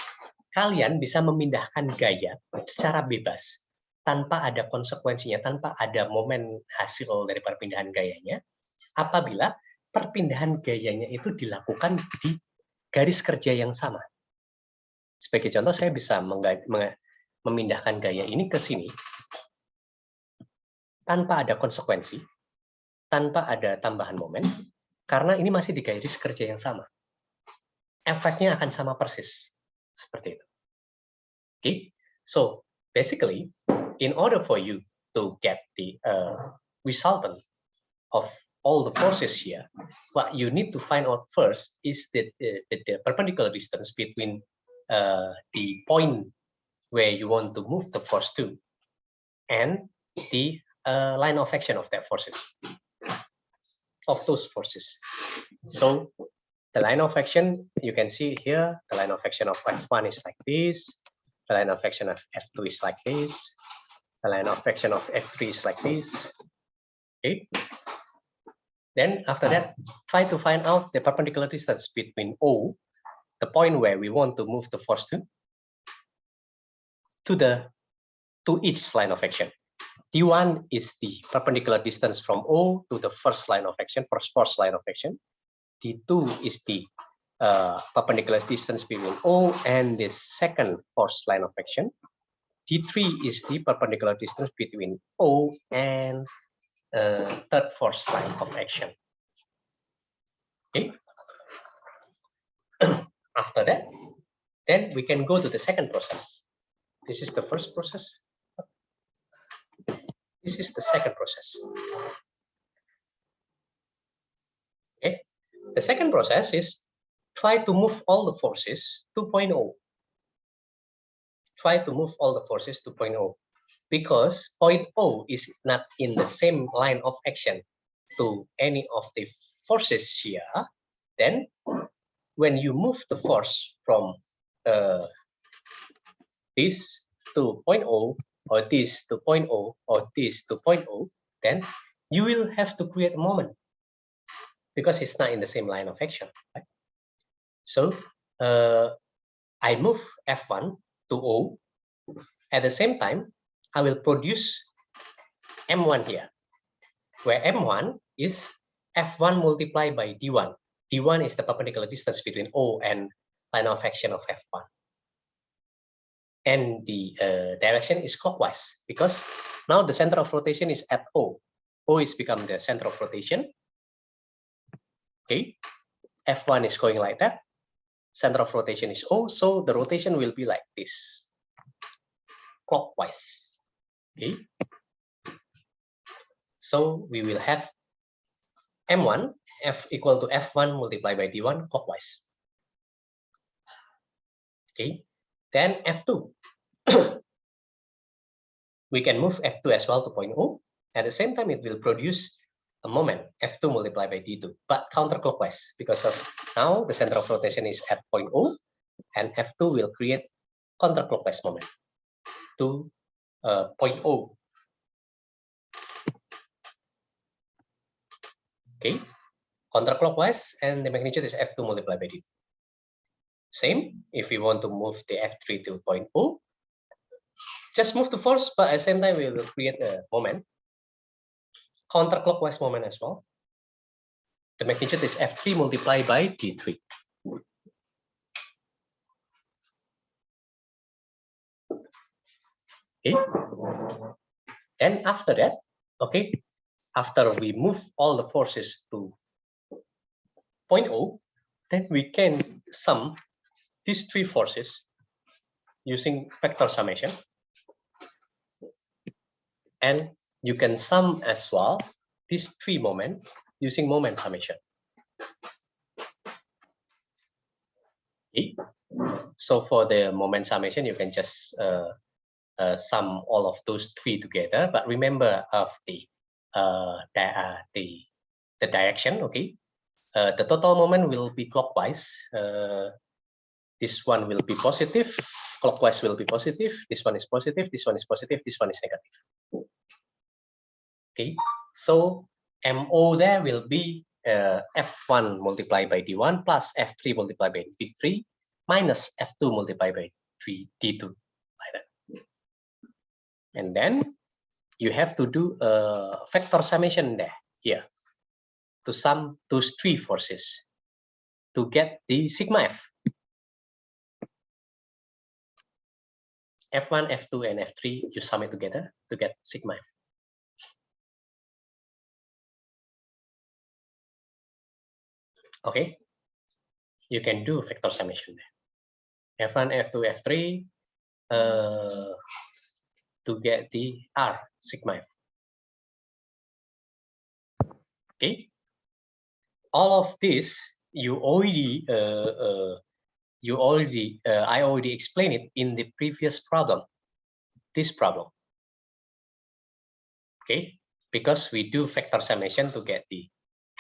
kalian bisa memindahkan gaya secara bebas tanpa ada konsekuensinya, tanpa ada momen hasil dari perpindahan gayanya, apabila perpindahan gayanya itu dilakukan di garis kerja yang sama. Sebagai contoh, saya bisa memindahkan gaya ini ke sini tanpa ada konsekuensi, tanpa ada tambahan momen, karena ini masih di garis kerja yang sama. Efeknya akan sama persis, seperti itu. Okay, so basically, in order for you to get the resultant of all the forces here, what you need to find out first is the perpendicular distance between the point where you want to move the force to and the line of action of that forces, of those forces. So the line of action, you can see here, the line of action of F1 is like this, the line of action of F2 is like this, the line of action of F3 is like this. Okay. Then after that, try to find out the perpendicular distance between O, the point where we want to move the force to each line of action. D1 is the perpendicular distance from O to the first line of action, first force line of action. D2 is the perpendicular distance between O and the second force line of action. D3 is the perpendicular distance between O and third force line of action. Okay. After that, then we can go to the second process. This is the first process. This is the second process. Okay. The second process is try to move all the forces to point O. Try to move all the forces to point O, because point O is not in the same line of action to any of the forces here. Then when you move the force from this to point O, or this to point O, or this to point O, then you will have to create a moment because it's not in the same line of action. Right? So I move F1 to O. At the same time, I will produce M1 here, where M1 is F1 multiplied by D1. D1 is the perpendicular distance between O and line of action of F1. And the direction is clockwise, because now the center of rotation is at O. O is become the center of rotation. Okay, F1 is going like that. Center of rotation is O, so the rotation will be like this, clockwise. Okay, so we will have M1 F equal to F1 multiplied by D1 clockwise. Okay, then F2. We can move F2 as well to point O. At the same time, it will produce a moment F2 multiplied by D2, but counterclockwise, because of now the center of rotation is at point O, and F2 will create counterclockwise moment to point O. Okay, counterclockwise, and the magnitude is F2 multiplied by D2. Same, if we want to move the F3 to point O, just move the force, but at the same time, we will create a moment, counterclockwise moment as well. The magnitude is F3 multiplied by D3. Okay. And after that, okay, after we move all the forces to point O, then we can sum these three forces using vector summation. And you can sum as well these three moments using moment summation. Okay. So for the moment summation, you can just sum all of those three together, but remember of the direction. Okay, the total moment will be clockwise. This one will be positive, clockwise will be positive, this one is positive, this one is positive, this one is negative. Okay, so MO there will be F1 multiplied by D1 plus F3 multiplied by D3 minus F2 multiplied by D2, like that. And then you have to do a vector summation there, here, to sum those three forces to get the sigma F. F1, F2, and F3, you sum it together to get sigma F. Okay, you can do vector summation there. F1, F2, F3 to get the R sigma F. Okay, all of this you already I already explained it in the previous problem, this problem. Okay, because we do vector summation to get the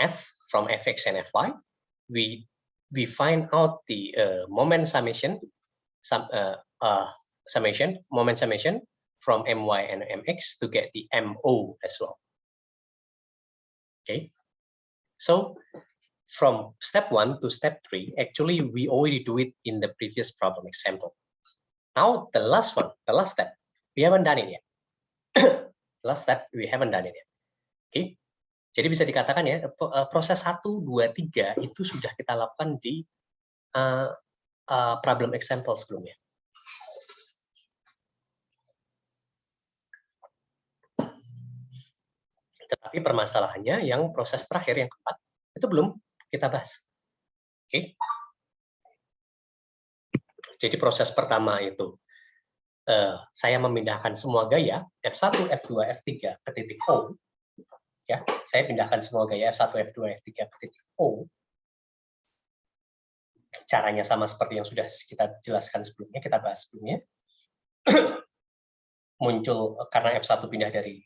f from fx and fy. We find out the moment summation, moment summation from my and mx to get the mo as well. Okay, so from step 1 to step 3, actually we already do it in the previous problem example. Now the last one, the last step, we haven't done it yet. Last step, we haven't done it yet. Okay, jadi bisa dikatakan ya, proses 1, 2, 3 itu sudah kita lakukan di problem example sebelumnya. Tetapi permasalahannya yang proses terakhir, yang keempat, itu belum kita bahas. Oke. Jadi proses pertama itu, saya memindahkan semua gaya, F1, F2, F3 ke titik O. Ya, saya pindahkan semua gaya F1, F2, F3 ke titik O. Caranya sama seperti yang sudah kita jelaskan sebelumnya, kita bahas sebelumnya. Muncul karena F1 pindah dari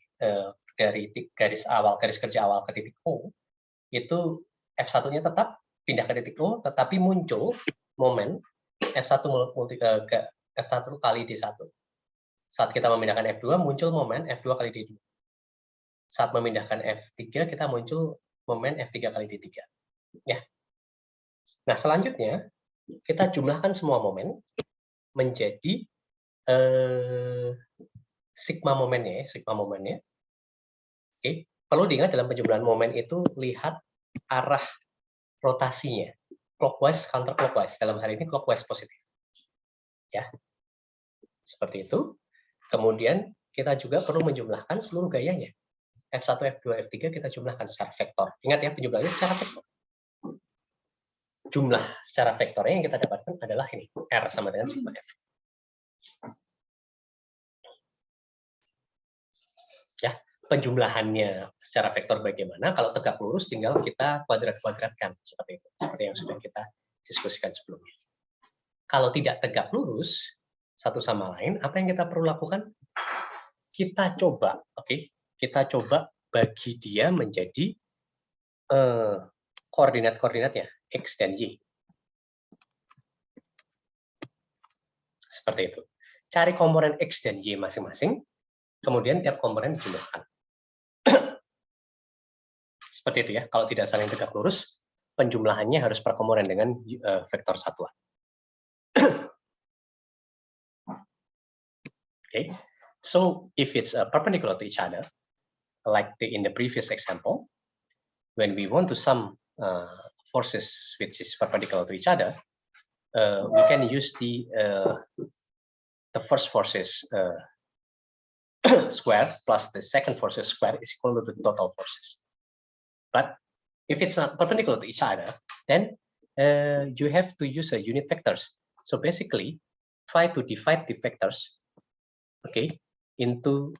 garis kerja awal ke titik O, itu F1-nya tetap pindah ke titik O, tetapi muncul momen F1 kali D1. Saat kita memindahkan F2, muncul momen F2 kali D2. Saat memindahkan F3, kita muncul momen F3 kali D3. Ya. Nah, selanjutnya, kita jumlahkan semua momen menjadi sigma momennya. Oke, perlu diingat dalam penjumlahan momen itu lihat arah rotasinya, clockwise, counterclockwise. Dalam hal ini clockwise positif. Ya, seperti itu. Kemudian kita juga perlu menjumlahkan seluruh gayanya. F1, F2, F3 kita jumlahkan secara vektor. Ingat ya, penjumlahannya secara vektor. Jumlah secara vektornya yang kita dapatkan adalah ini, R sama dengan sigma F. Ya, penjumlahannya secara vektor bagaimana? Kalau tegak lurus tinggal kita kuadrat-kuadratkan seperti itu, seperti yang sudah kita diskusikan sebelumnya. Kalau tidak tegak lurus satu sama lain, apa yang kita perlu lakukan? Kita coba, kita coba bagi dia menjadi koordinat-koordinatnya X dan Y. Seperti itu. Cari komponen X dan Y masing-masing, kemudian tiap komponen dijumlahkan. Seperti itu ya, kalau tidak saling tegak lurus, penjumlahannya harus per komponen dengan vektor satuan. Okay, so if it's perpendicular to each other, like in the previous example, when we want to sum forces which is perpendicular to each other, we can use the first forces square plus the second forces square is equal to the total forces. But if it's not perpendicular to each other, then you have to use a unit vectors. So basically, try to divide the vectors, into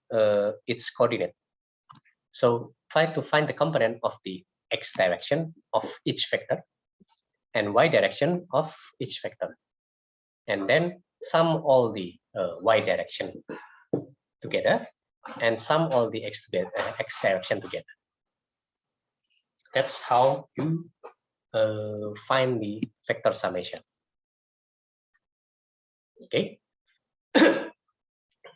its coordinate. So try to find the component of the x direction of each vector and y direction of each vector, and then sum all the y direction together and sum all the x direction together. That's how you find the vector summation. Okay.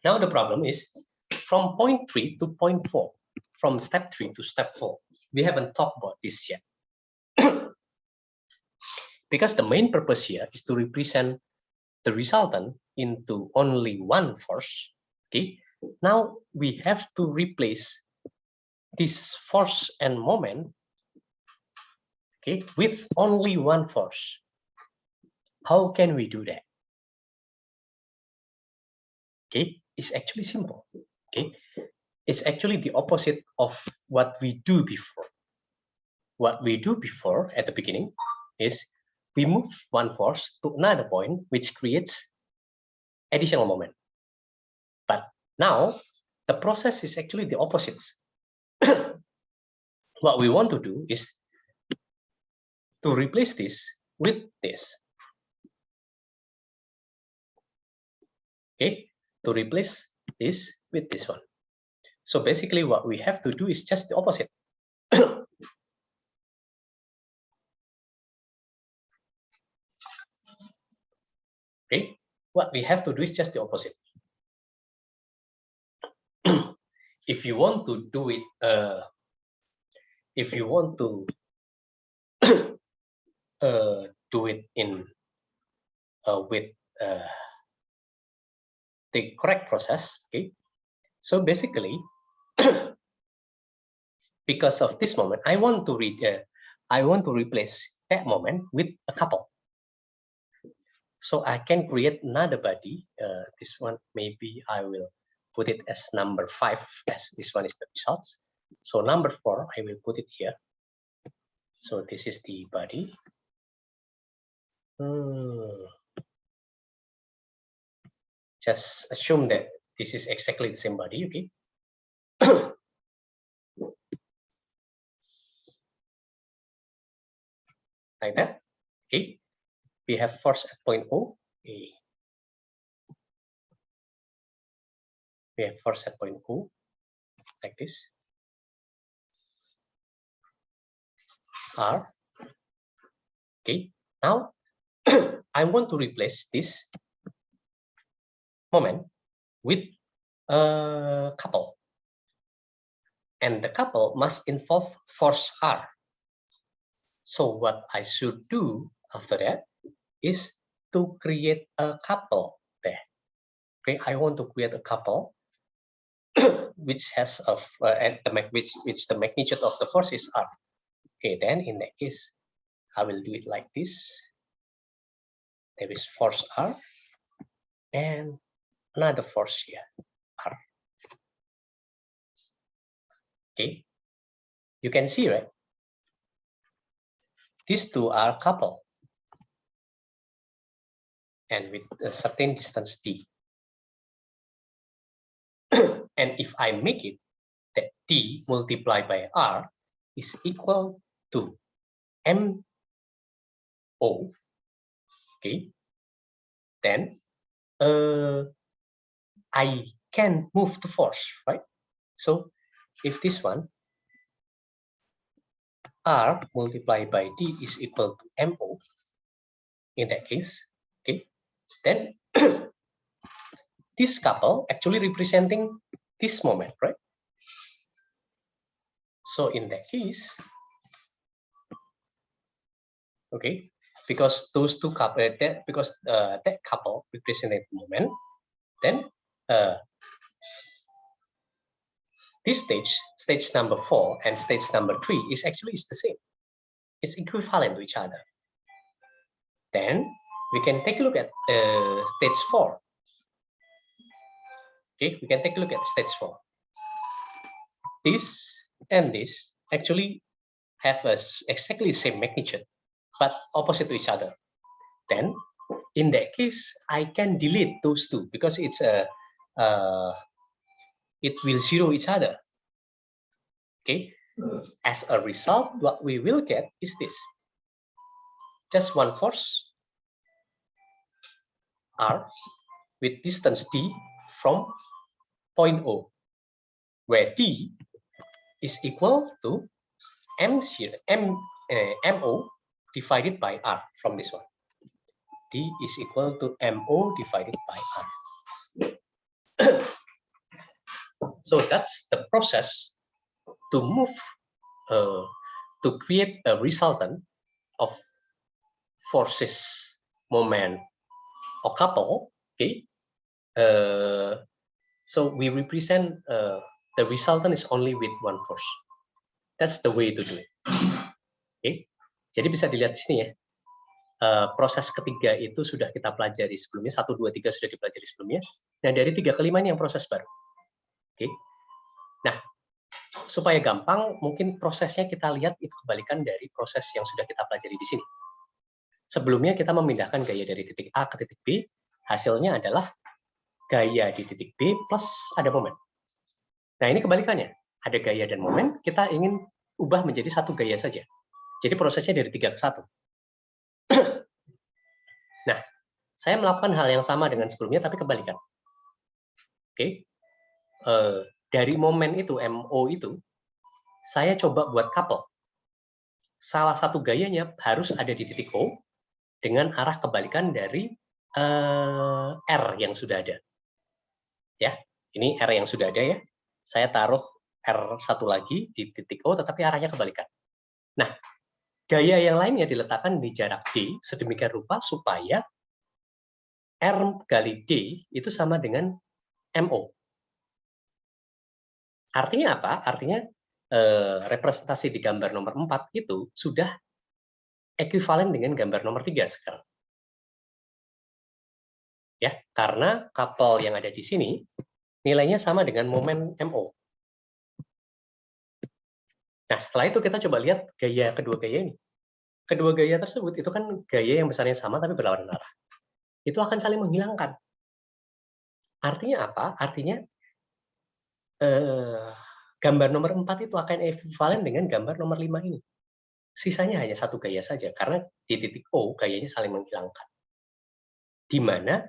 Now the problem is from point 3 to point 4, from step 3 to step 4. We haven't talked about this yet. Because the main purpose here is to represent the resultant into only one force. Okay. Now we have to replace this force and moment, with only one force. How can we do that? It's actually simple. It's actually the opposite of what we do before. What we do before at the beginning is we move one force to another point, which creates additional moment. But now the process is actually the opposites. What we want to do is to replace this with this. Okay, to replace this with this one. So basically what we have to do is just the opposite. Okay, what we have to do is just the opposite. If you want to do it, if you want to do it in with the correct process, okay. So basically, because of this moment, I want to replace that moment with a couple. So I can create another body. This one, maybe I will put it as number 5, as this one is the results. So number 4, I will put it here. So this is the body. Just assume that this is exactly the same body, okay? Like that, okay? We have force at point O. Okay. We have force at point O, like this. R. Okay, now I want to replace this moment with a couple. And the couple must involve force R. So what I should do after that is to create a couple there. Okay, I want to create a couple which has which the magnitude of the force is R. Okay, then in that case, I will do it like this. There is force R and another force here, R. Okay, you can see, right? These two are coupled and with a certain distance d. And if I make it that d multiplied by r is equal to mo, okay, then I can move the force, right? So if this one r multiplied by d is equal to mo, in that case, okay, then this couple actually representing this moment, right? So in that case, okay, because those two couple, that couple represented the moment, then this stage number 4 and stage number 3 is the same. It's equivalent to each other. Then we can take a look at stage 4. Okay, we can take a look at stage 4. This and this actually have exactly the same magnitude, but opposite to each other. Then in that case, I can delete those two because it's it will zero each other. Okay, as a result, what we will get is this: just one force R with distance d from point O, where d is equal to mo divided by r from this one. D is equal to mo divided by r. So that's the process to move, to create a resultant of forces, moment, or couple. Okay. So we represent the resultant is only with one force. That's the way to do it. Okay. Jadi bisa dilihat di sini ya. Proses ketiga itu sudah kita pelajari sebelumnya, 1, 2, 3 sudah dipelajari sebelumnya. Nah, dari 3 ke 5 ini yang proses baru. Oke. Nah, supaya gampang, mungkin prosesnya kita lihat itu kebalikan dari proses yang sudah kita pelajari di sini. Sebelumnya kita memindahkan gaya dari titik A ke titik B, hasilnya adalah gaya di titik B plus ada momen. Nah, ini kebalikannya. Ada gaya dan momen, kita ingin ubah menjadi satu gaya saja. Jadi prosesnya dari 3 ke 1. Nah, saya melakukan hal yang sama dengan sebelumnya, tapi kebalikan. Oke. Dari momen itu, MO itu, saya coba buat couple. Salah satu gayanya harus ada di titik O dengan arah kebalikan dari R yang sudah ada. Ya, ini R yang sudah ada ya. Saya taruh R1 lagi di titik O, tetapi arahnya kebalikan. Nah, gaya yang lainnya diletakkan di jarak D sedemikian rupa supaya R kali D itu sama dengan MO. Artinya apa? Artinya representasi di gambar nomor 4 itu sudah ekuivalen dengan gambar nomor 3 sekarang. Ya, karena couple yang ada di sini nilainya sama dengan momen MO. Nah, setelah itu kita coba lihat kedua gaya ini. Kedua gaya tersebut itu kan gaya yang besarnya sama tapi berlawanan arah. Itu akan saling menghilangkan. Artinya apa? Artinya gambar nomor 4 itu akan ekuivalen dengan gambar nomor 5 ini. Sisanya hanya satu gaya saja, karena di titik O gayanya saling menghilangkan. Di mana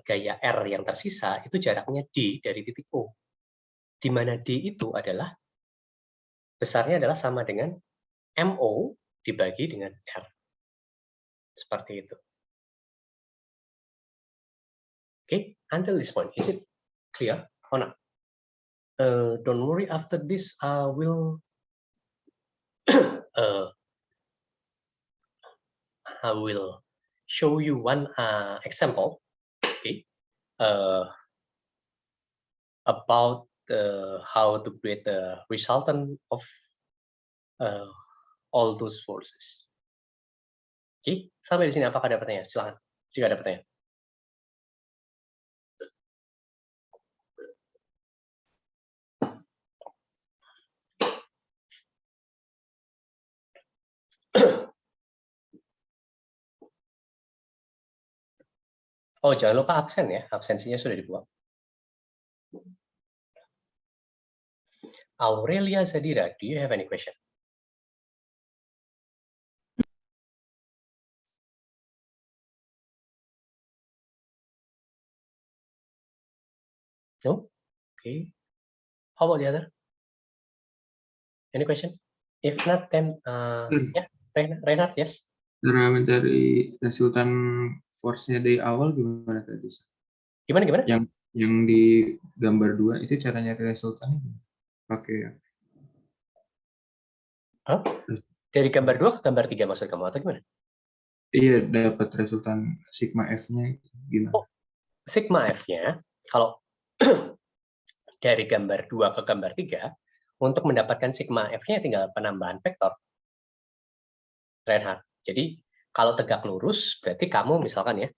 gaya R yang tersisa itu jaraknya D dari titik O. Di mana D itu adalah besarnya adalah sama dengan MO dibagi dengan R. Seperti itu. Okay, until this point, is it clear or not? Don't worry, after this I will show you one example, okay, about how to create the resultant of all those forces. Oke, sampai di sini apakah ada pertanyaan? Silakan, jika ada pertanyaan. Oh, jangan lupa absen ya, absensinya sudah dibuang. Aurelia Zadira, do you have any question? No? Okay. How about the other? Any question? If not, then yeah, Reinhard, yes. Cara mencari resultan force-nya dari awal gimana tadi? Gimana? Yang di gambar 2 itu cara nyari resultannya pakai dari gambar 2 ke gambar 3 maksud kamu atau gimana? Iya, dapat resultan sigma F-nya gimana? Oh, sigma F-nya kalau dari gambar 2 ke gambar 3 untuk mendapatkan sigma F-nya tinggal penambahan vektor. Reinhard. Jadi kalau tegak lurus berarti kamu misalkan ya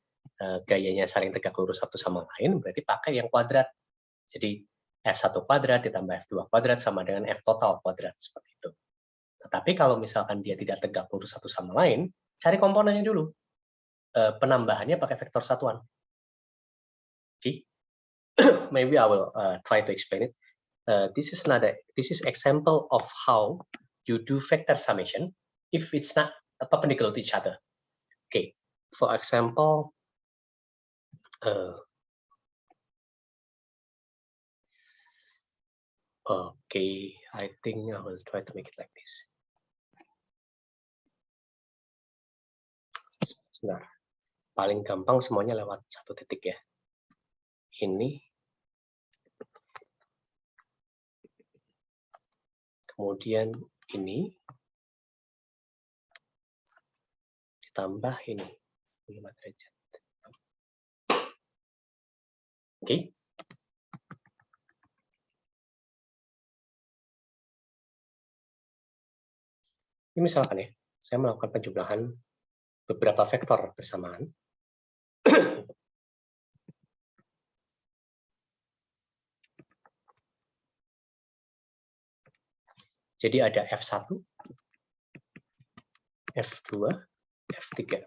gayanya saling tegak lurus satu sama lain berarti pakai yang kuadrat. Jadi F1 kuadrat ditambah F2 kuadrat sama dengan F total kuadrat seperti itu. Tetapi kalau misalkan dia tidak tegak lurus satu sama lain, cari komponennya dulu. Penambahannya pakai vektor satuan. Okay. Maybe I will try to explain it. This is example of how you do vector summation if it's not perpendicular to each other. Okay, for example, okay, I think I will try to make it like this. Sebentar, paling gampang semuanya lewat satu titik ya. Ini, kemudian ini, ditambah ini 5 derajat. Oke. Ini misalkan ya, saya melakukan penjumlahan beberapa vektor bersamaan. Jadi ada F1, F2, F3.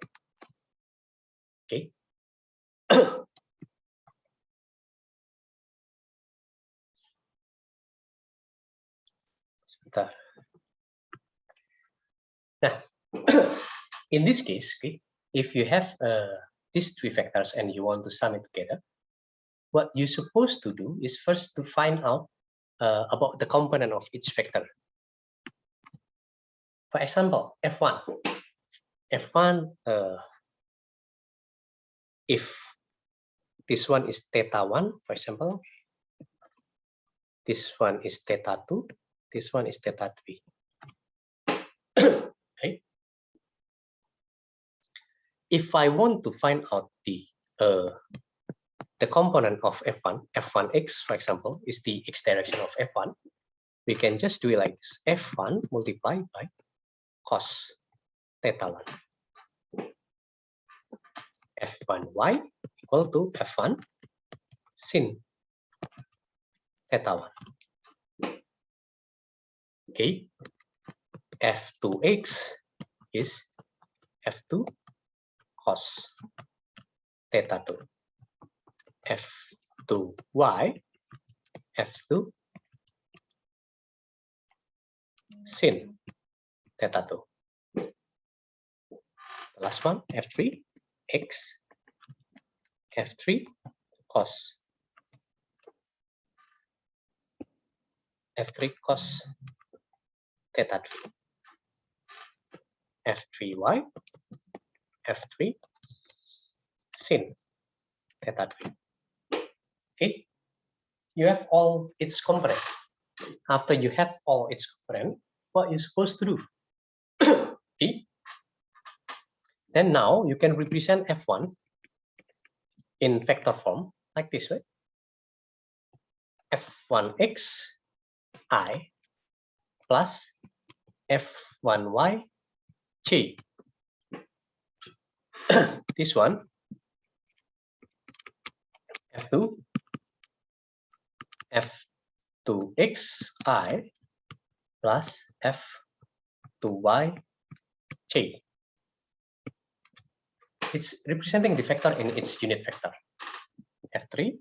Oke. Sebentar. in this case, okay, if you have these three vectors and you want to sum it together, what you're supposed to do is first to find out about the component of each vector. For example, F1. F1, if this one is theta 1, for example, this one is theta 2, this one is theta 3. Okay. If I want to find out the component of F1, F1x, for example, is the x direction of F1, we can just do it like this: F1 multiplied by cos theta 1. F1y equal to F1 sin theta 1. Okay. F2x is F2 cos theta 2. F2y, F2 sin theta 2. The last one, F3x, F3 cos theta 3. F3y, F3 sin theta 3. Okay, you have all its component. After you have all its component, what you're supposed to do? Okay. Then now you can represent F1 in vector form like this, right? F1x I plus F1y j. This one, F2 F2x I plus F2y j. It's representing the vector in its unit vector. F3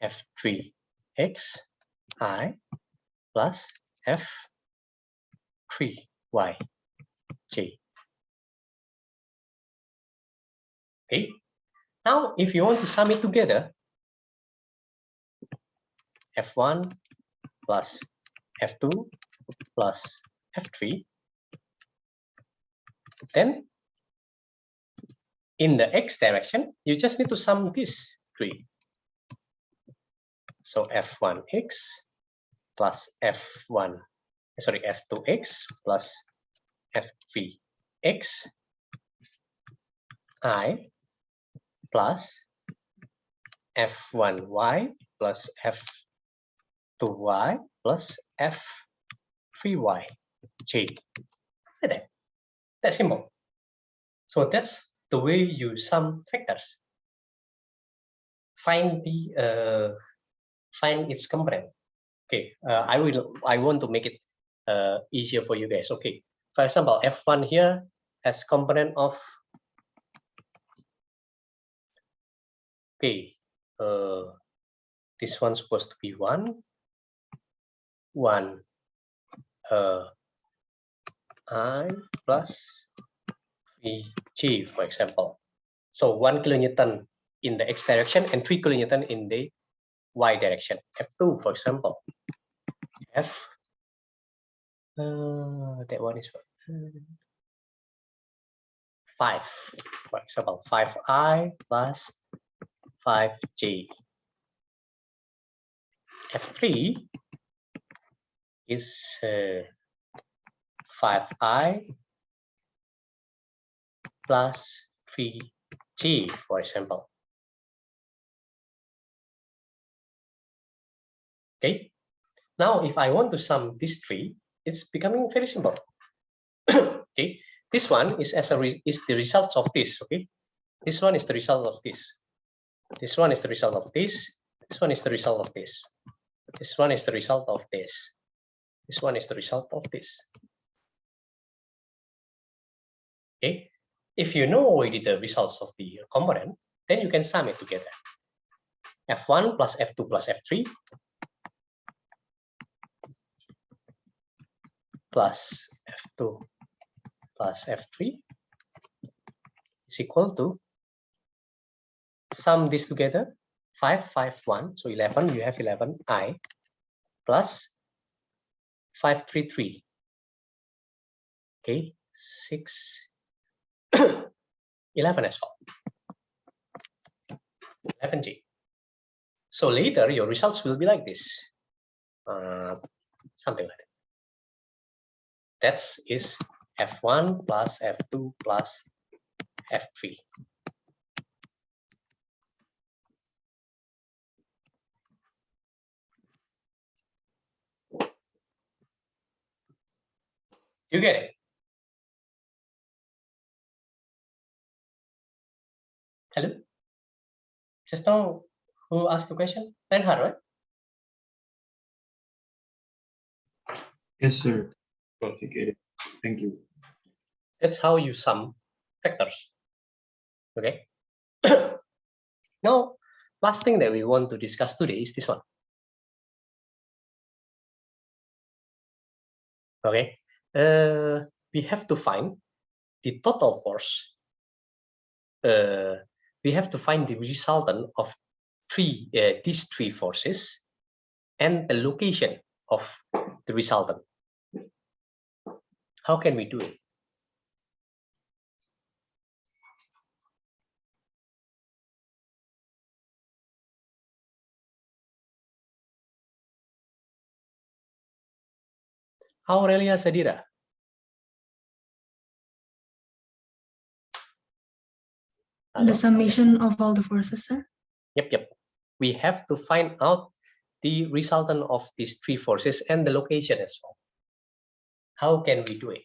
F3x I plus F3y j. Okay. Now, if you want to sum it together, F1 plus F2 plus F3, then in the x direction, you just need to sum these three. So F1x plus F2x plus F3x I plus F1y plus F2y plus F3y j. Like that. That's simple. So that's the way you sum vectors. Find the find its component. Okay, I want to make it easier for you guys. Okay, for example, F1 here has component of, okay, this one's supposed to be 1 I plus Vg, for example. So 1 kilonewton in the x direction and 3 kilonewton in the y direction. F2, for example. That one is 5, for example, 5i plus 5j. F3 is 5i plus 3j, for example. Okay. Now, if I want to sum these three, it's becoming very simple. Okay. This one is is the result of this. Okay. This one is the result of this. This one is the result of this. This one is the result of this. This one is the result of this. This one is the result of this. Okay. If you know already the results of the component, then you can sum it together. F1 plus F2 plus F3 plus F2 plus F3 is equal to, sum this together, 5, 5, 1. So 11, you have 11i plus 5, 3, 3. Okay, 6, 11 as well. 11G. So later your results will be like this. Something like that. That is F1 plus F2 plus F3. You get it? Hello? Just now, who asked the question? Reinhard, right? Yes, sir. Okay, thank you. That's how you sum factors. Okay. Now, last thing that we want to discuss today is this one. Okay. We have to find the total force. We have to find the resultant of these three forces and the location of the resultant. How can we do it? How, Aurelia Sadira? The summation of all the forces, sir? Yep. We have to find out the resultant of these three forces and the location as well. How can we do it?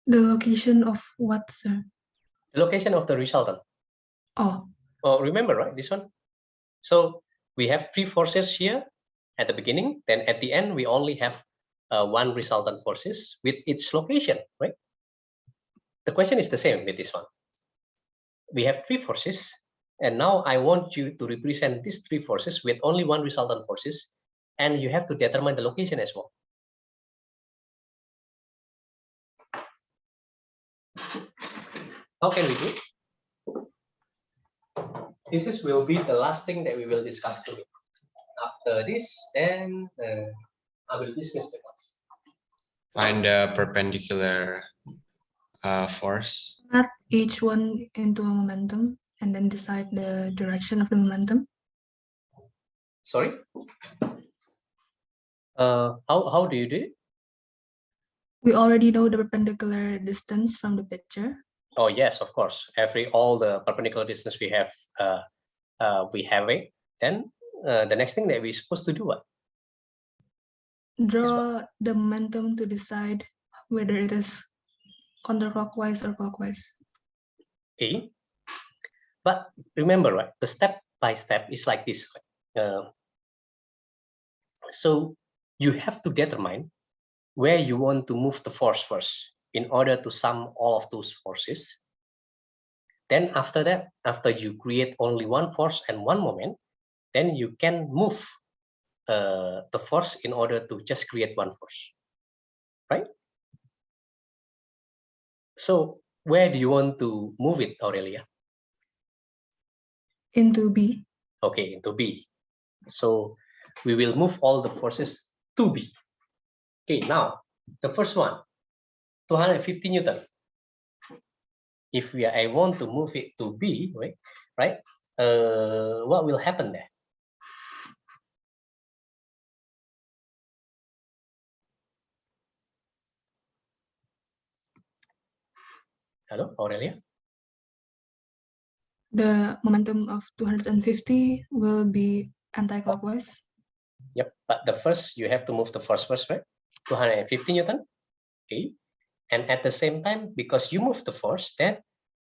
The location of what, sir? The location of the resultant. Oh, Remember, right? This one. So we have three forces here at the beginning. Then at the end, we only have one resultant forces with its location, right? The question is the same with this one. We have three forces, and now I want you to represent these three forces with only one resultant forces, and you have to determine the location as well. How can we do it? This will be the last thing that we will discuss today. After this, then I will dismiss the class. Find a perpendicular force. not each one into a momentum and then decide the direction of the momentum. Sorry? How do you do it? We already know the perpendicular distance from the picture. Oh yes, of course. All the perpendicular distance we have it. Then the next thing that we're supposed to do what? Draw the momentum to decide whether it is counterclockwise or clockwise. Okay. But remember, right? The step by step is like this. So you have to determine where you want to move the force first in order to sum all of those forces. Then after that, after you create only one force and one moment, then you can move the force in order to just create one force, right? So where do you want to move it, Aurelia? Into B. Okay, into B. So we will move all the forces to B. Okay, now the first one, 250 Newton. If I want to move it to B, right? What will happen there? Hello, Aurelia? The momentum of 250 will be anti-clockwise. Yep, but the first, you have to move the force first, right? 250 Newton, okay? And at the same time, because you move the force, then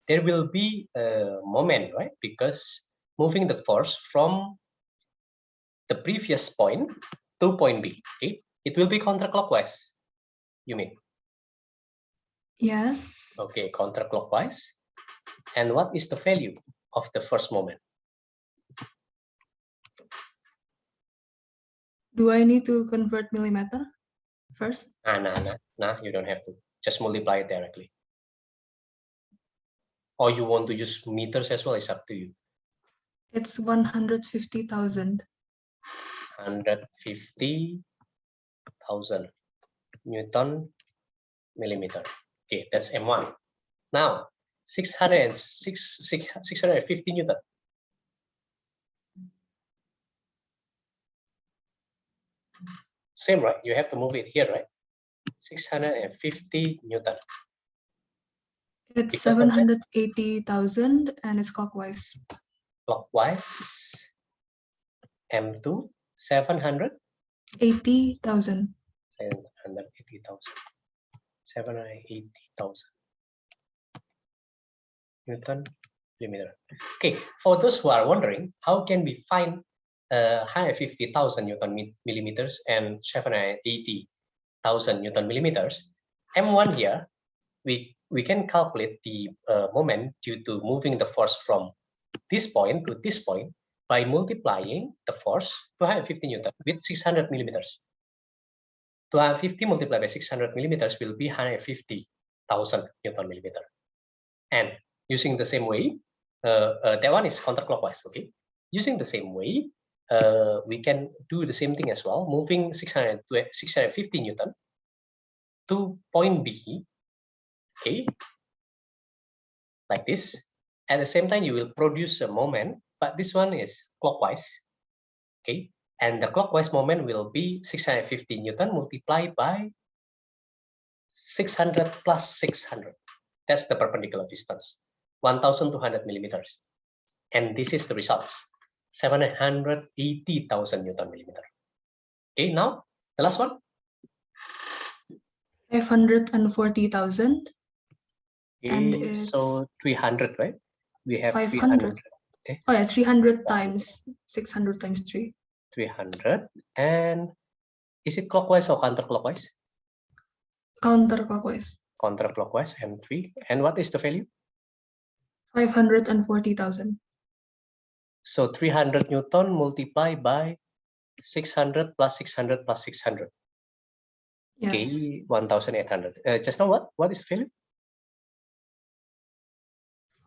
there will be a moment, right? Because moving the force from the previous point to point B, okay? It will be counterclockwise, you mean? Yes. Okay, counterclockwise. And what is the value of the first moment? Do I need to convert millimeter first? Nah, you don't have to. Just multiply it directly. Or you want to use meters as well, it's up to you. It's 150,000. 150,000 Newton millimeter. Okay, that's M1. Now, 650 Newton. Same, right? You have to move it here, right? 650 Newton. It's Because of that, 780,000 and it's clockwise. clockwise, M2, 700. 80,000. 780,000 Newton millimeter. Okay, for those who are wondering, how can we find 150,000 Newton millimeters and 780,000 Newton millimeters? M1 here, we can calculate the moment due to moving the force from this point to this point by multiplying the force 250 Newton with 600 millimeters. 250 multiplied by 600 millimeters will be 150,000 Newton millimeter. And using the same way, that one is counterclockwise, okay? Using the same way, we can do the same thing as well, moving 650 Newton to point B, okay? Like this. At the same time, you will produce a moment, but this one is clockwise, okay? And the clockwise moment will be 650 Newton multiplied by 600 plus 600. That's the perpendicular distance, 1,200 millimeters. And this is the results, 780,000 Newton millimeter. Okay, now the last one. 540,000. And Okay, it's so 300, right? We have 500. 300. Okay. Oh yeah, 300 times 600 times 3. 300. And is it clockwise or counterclockwise? Counterclockwise. Counterclockwise, M3. And what is the value? 540,000. So 300 Newton multiplied by 600 plus 600 plus 600. Yes. Okay, 1,800. Just now what is the value?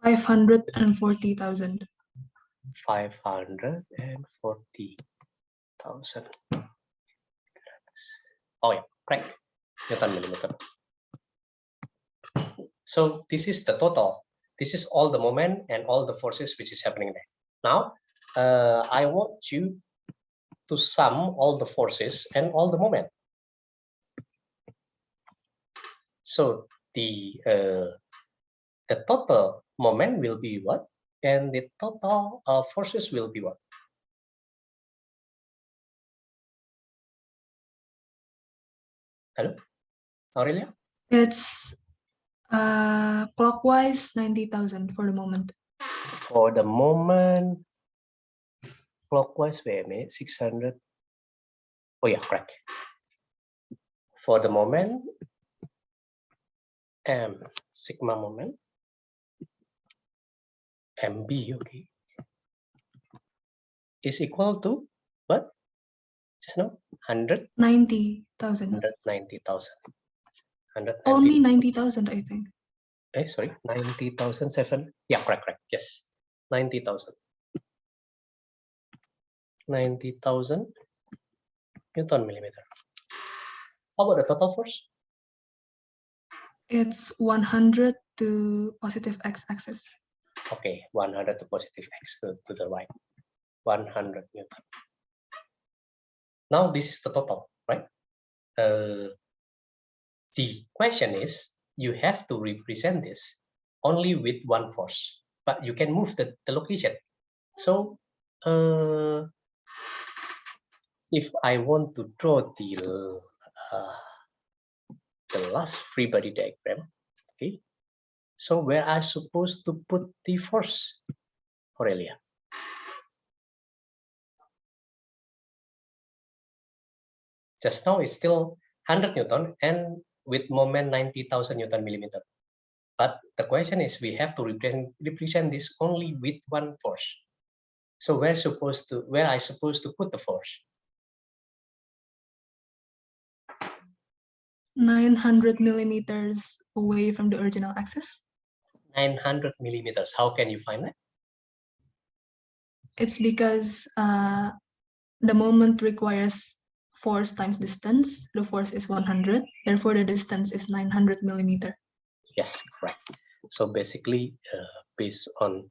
540,000. 540,000. Oh yeah, correct. Newton millimeter. So this is the total. This is all the moment and all the forces which is happening there. Now, I want you to sum all the forces and all the moment. So the total moment will be what? And the total forces will be what? Hello, Aurelia? It's clockwise 90,000 for the moment. For the moment, clockwise, wait a minute, 600. Oh yeah, correct. For the moment, M sigma moment, MB, okay, is equal to what? Just now, 100? 90,000. 190,000. Only 90,000, I think. Sorry, 90,007. Yeah, correct. Yes, 90,000. 90,000 Newton millimeter. How about the total force? It's 100 to positive x-axis. Okay, 100 to positive x to the right. 100 Newton. Now this is the total, right? The question is, you have to represent this only with one force, but you can move the location. So if I want to draw the last free body diagram, okay, so where I supposed to put the force, Aurelia? Just now it's still 100 Newton and with moment 90,000 Newton millimeter. But the question is, we have to represent this only with one force. So where I supposed to put the force? 900 millimeters away from the original axis. 900 millimeters. How can you find that? It's because the moment requires force times distance. The force is 100. Therefore, the distance is 900 millimeter. Yes, correct. So basically, based on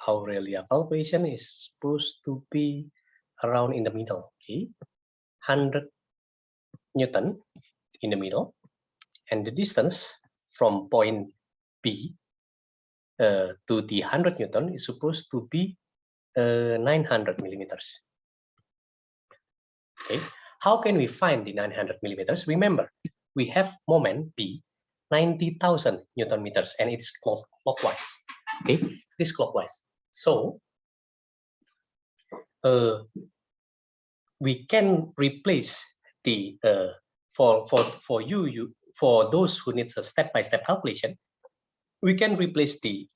Aurelia calculation, is supposed to be around in the middle. Okay, 100 Newton in the middle, and the distance from point B to the 100 Newton is supposed to be 900 millimeters. Okay, how can we find the 900 millimeters? Remember, we have moment B 90,000 Newton meters, and it's clockwise. Okay, it is clockwise. So we can replace the for those who needs a step-by-step calculation, we can replace the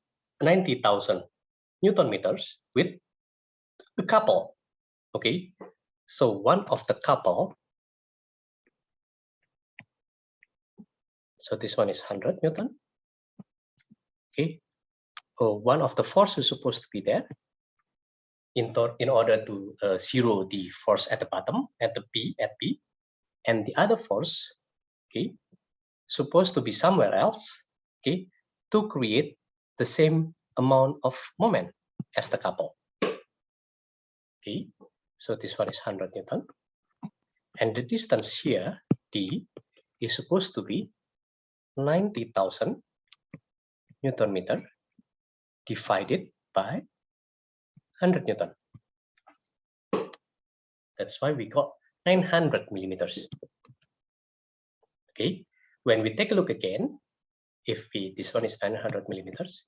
90,000 Newton meters with the couple. Okay, so one of the couple. So this one is 100 Newton. Okay, one of the force is supposed to be there in order to zero the force at the bottom at B, and the other force, okay, supposed to be somewhere else, okay, to create the same amount of moment as the couple. Okay, so this one is 100 Newton, and the distance here D is supposed to be 90,000 Newton meter divided by 100 Newton. That's why we got 900 millimeters. Okay, when we take a look again, if this one is 900 millimeters,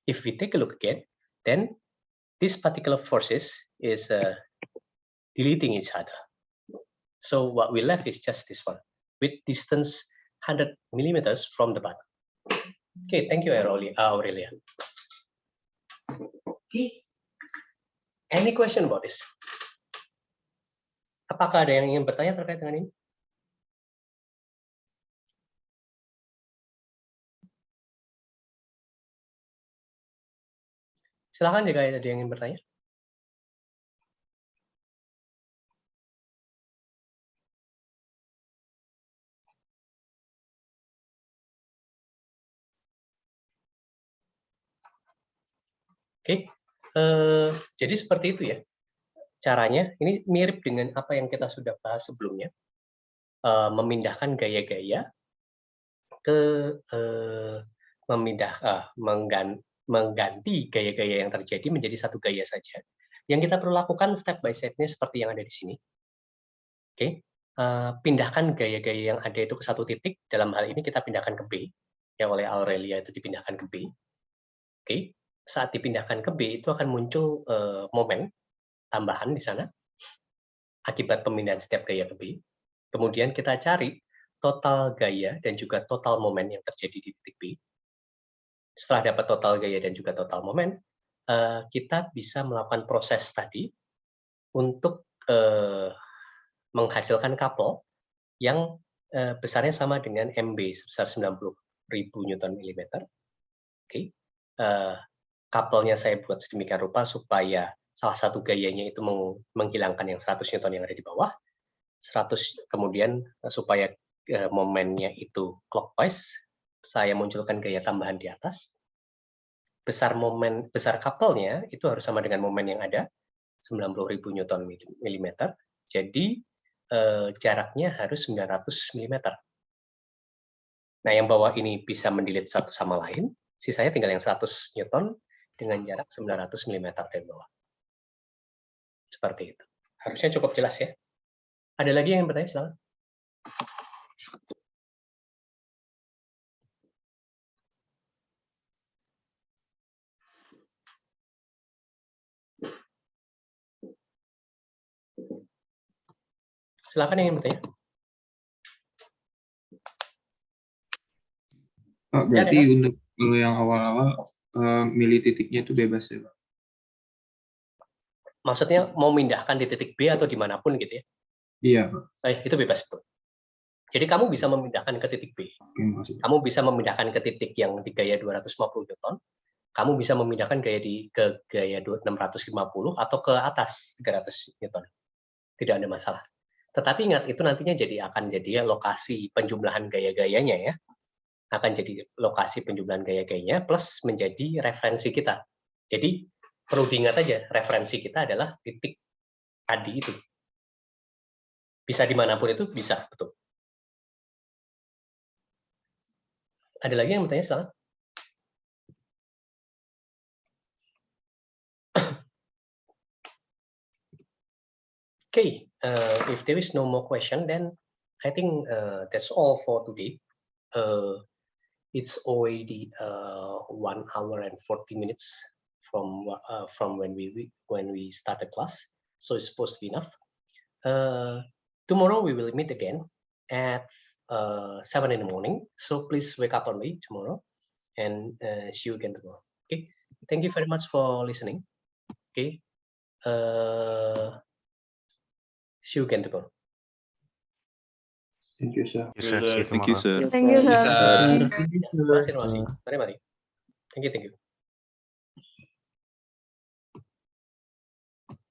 if we take a look again, then this particular forces is deleting each other. So what we left is just this one with distance 100 millimeters from the bottom. Okay, thank you, Aurelia. Okay, any question about this? Apakah ada yang ingin bertanya terkait dengan ini? Silakan jika ada yang ingin bertanya. Oke, jadi seperti itu ya caranya. Ini mirip dengan apa yang kita sudah bahas sebelumnya, memindahkan gaya-gaya ke mengganti gaya-gaya yang terjadi menjadi satu gaya saja. Yang kita perlu lakukan step by step-nya seperti yang ada di sini. Oke, pindahkan gaya-gaya yang ada itu ke satu titik. Dalam hal ini kita pindahkan ke B, yang oleh Aurelia itu dipindahkan ke B. Oke. Saat dipindahkan ke B, itu akan muncul momen tambahan di sana akibat pemindahan setiap gaya ke B. Kemudian kita cari total gaya dan juga total momen yang terjadi di titik B. Setelah dapat total gaya dan juga total momen, kita bisa melakukan proses tadi untuk menghasilkan couple yang besarnya sama dengan MB sebesar 90.000 Newton millimeter. Oke. Couple-nya saya buat sedemikian rupa supaya salah satu gayanya itu menghilangkan yang 100 Newton yang ada di bawah, 100 kemudian supaya momennya itu clockwise, saya munculkan gaya tambahan di atas. Besar couple-nya itu harus sama dengan momen yang ada, 90.000 Newton millimeter. Jadi jaraknya harus 900 mm. Nah, yang bawah ini bisa mendelete satu sama lain, sisanya tinggal yang 100 Newton dengan jarak 900 mm dari bawah. Seperti itu. Harusnya cukup jelas ya. Ada lagi yang bertanya? Silakan. Silakan yang ingin bertanya. Pak, berarti untuk kalau yang awal-awal milih titiknya itu bebas ya, Pak? Maksudnya mau mindahkan di titik B atau dimanapun gitu ya? Iya, Pak. Itu bebas, betul. Jadi kamu bisa memindahkan ke titik B. Oke, makasih. Kamu bisa memindahkan ke titik yang di gaya 250 Newton. Kamu bisa memindahkan ke gaya 650 atau ke atas 300 Newton. Tidak ada masalah. Tetapi ingat, itu nantinya akan jadi lokasi penjumlahan gaya-gayanya ya. Akan jadi lokasi penjumlahan gaya-gayanya plus menjadi referensi kita. Jadi perlu diingat aja, referensi kita adalah titik tadi itu. Bisa dimanapun itu bisa, betul. Ada lagi yang bertanya, silakan. Okay, if there is no more question, then I think that's all for today. It's already 1 hour and 40 minutes from when we start the class, so it's supposed to be enough. Tomorrow we will meet again at 7 in the morning. So please wake up early tomorrow and see you again tomorrow. Okay, thank you very much for listening. Okay. See you again tomorrow. Thank you, sir. Yes, sir. See you Thank you, tomorrow. sir. Thank you, Yes, sir. sir. Terima kasih. Mari. Thank you.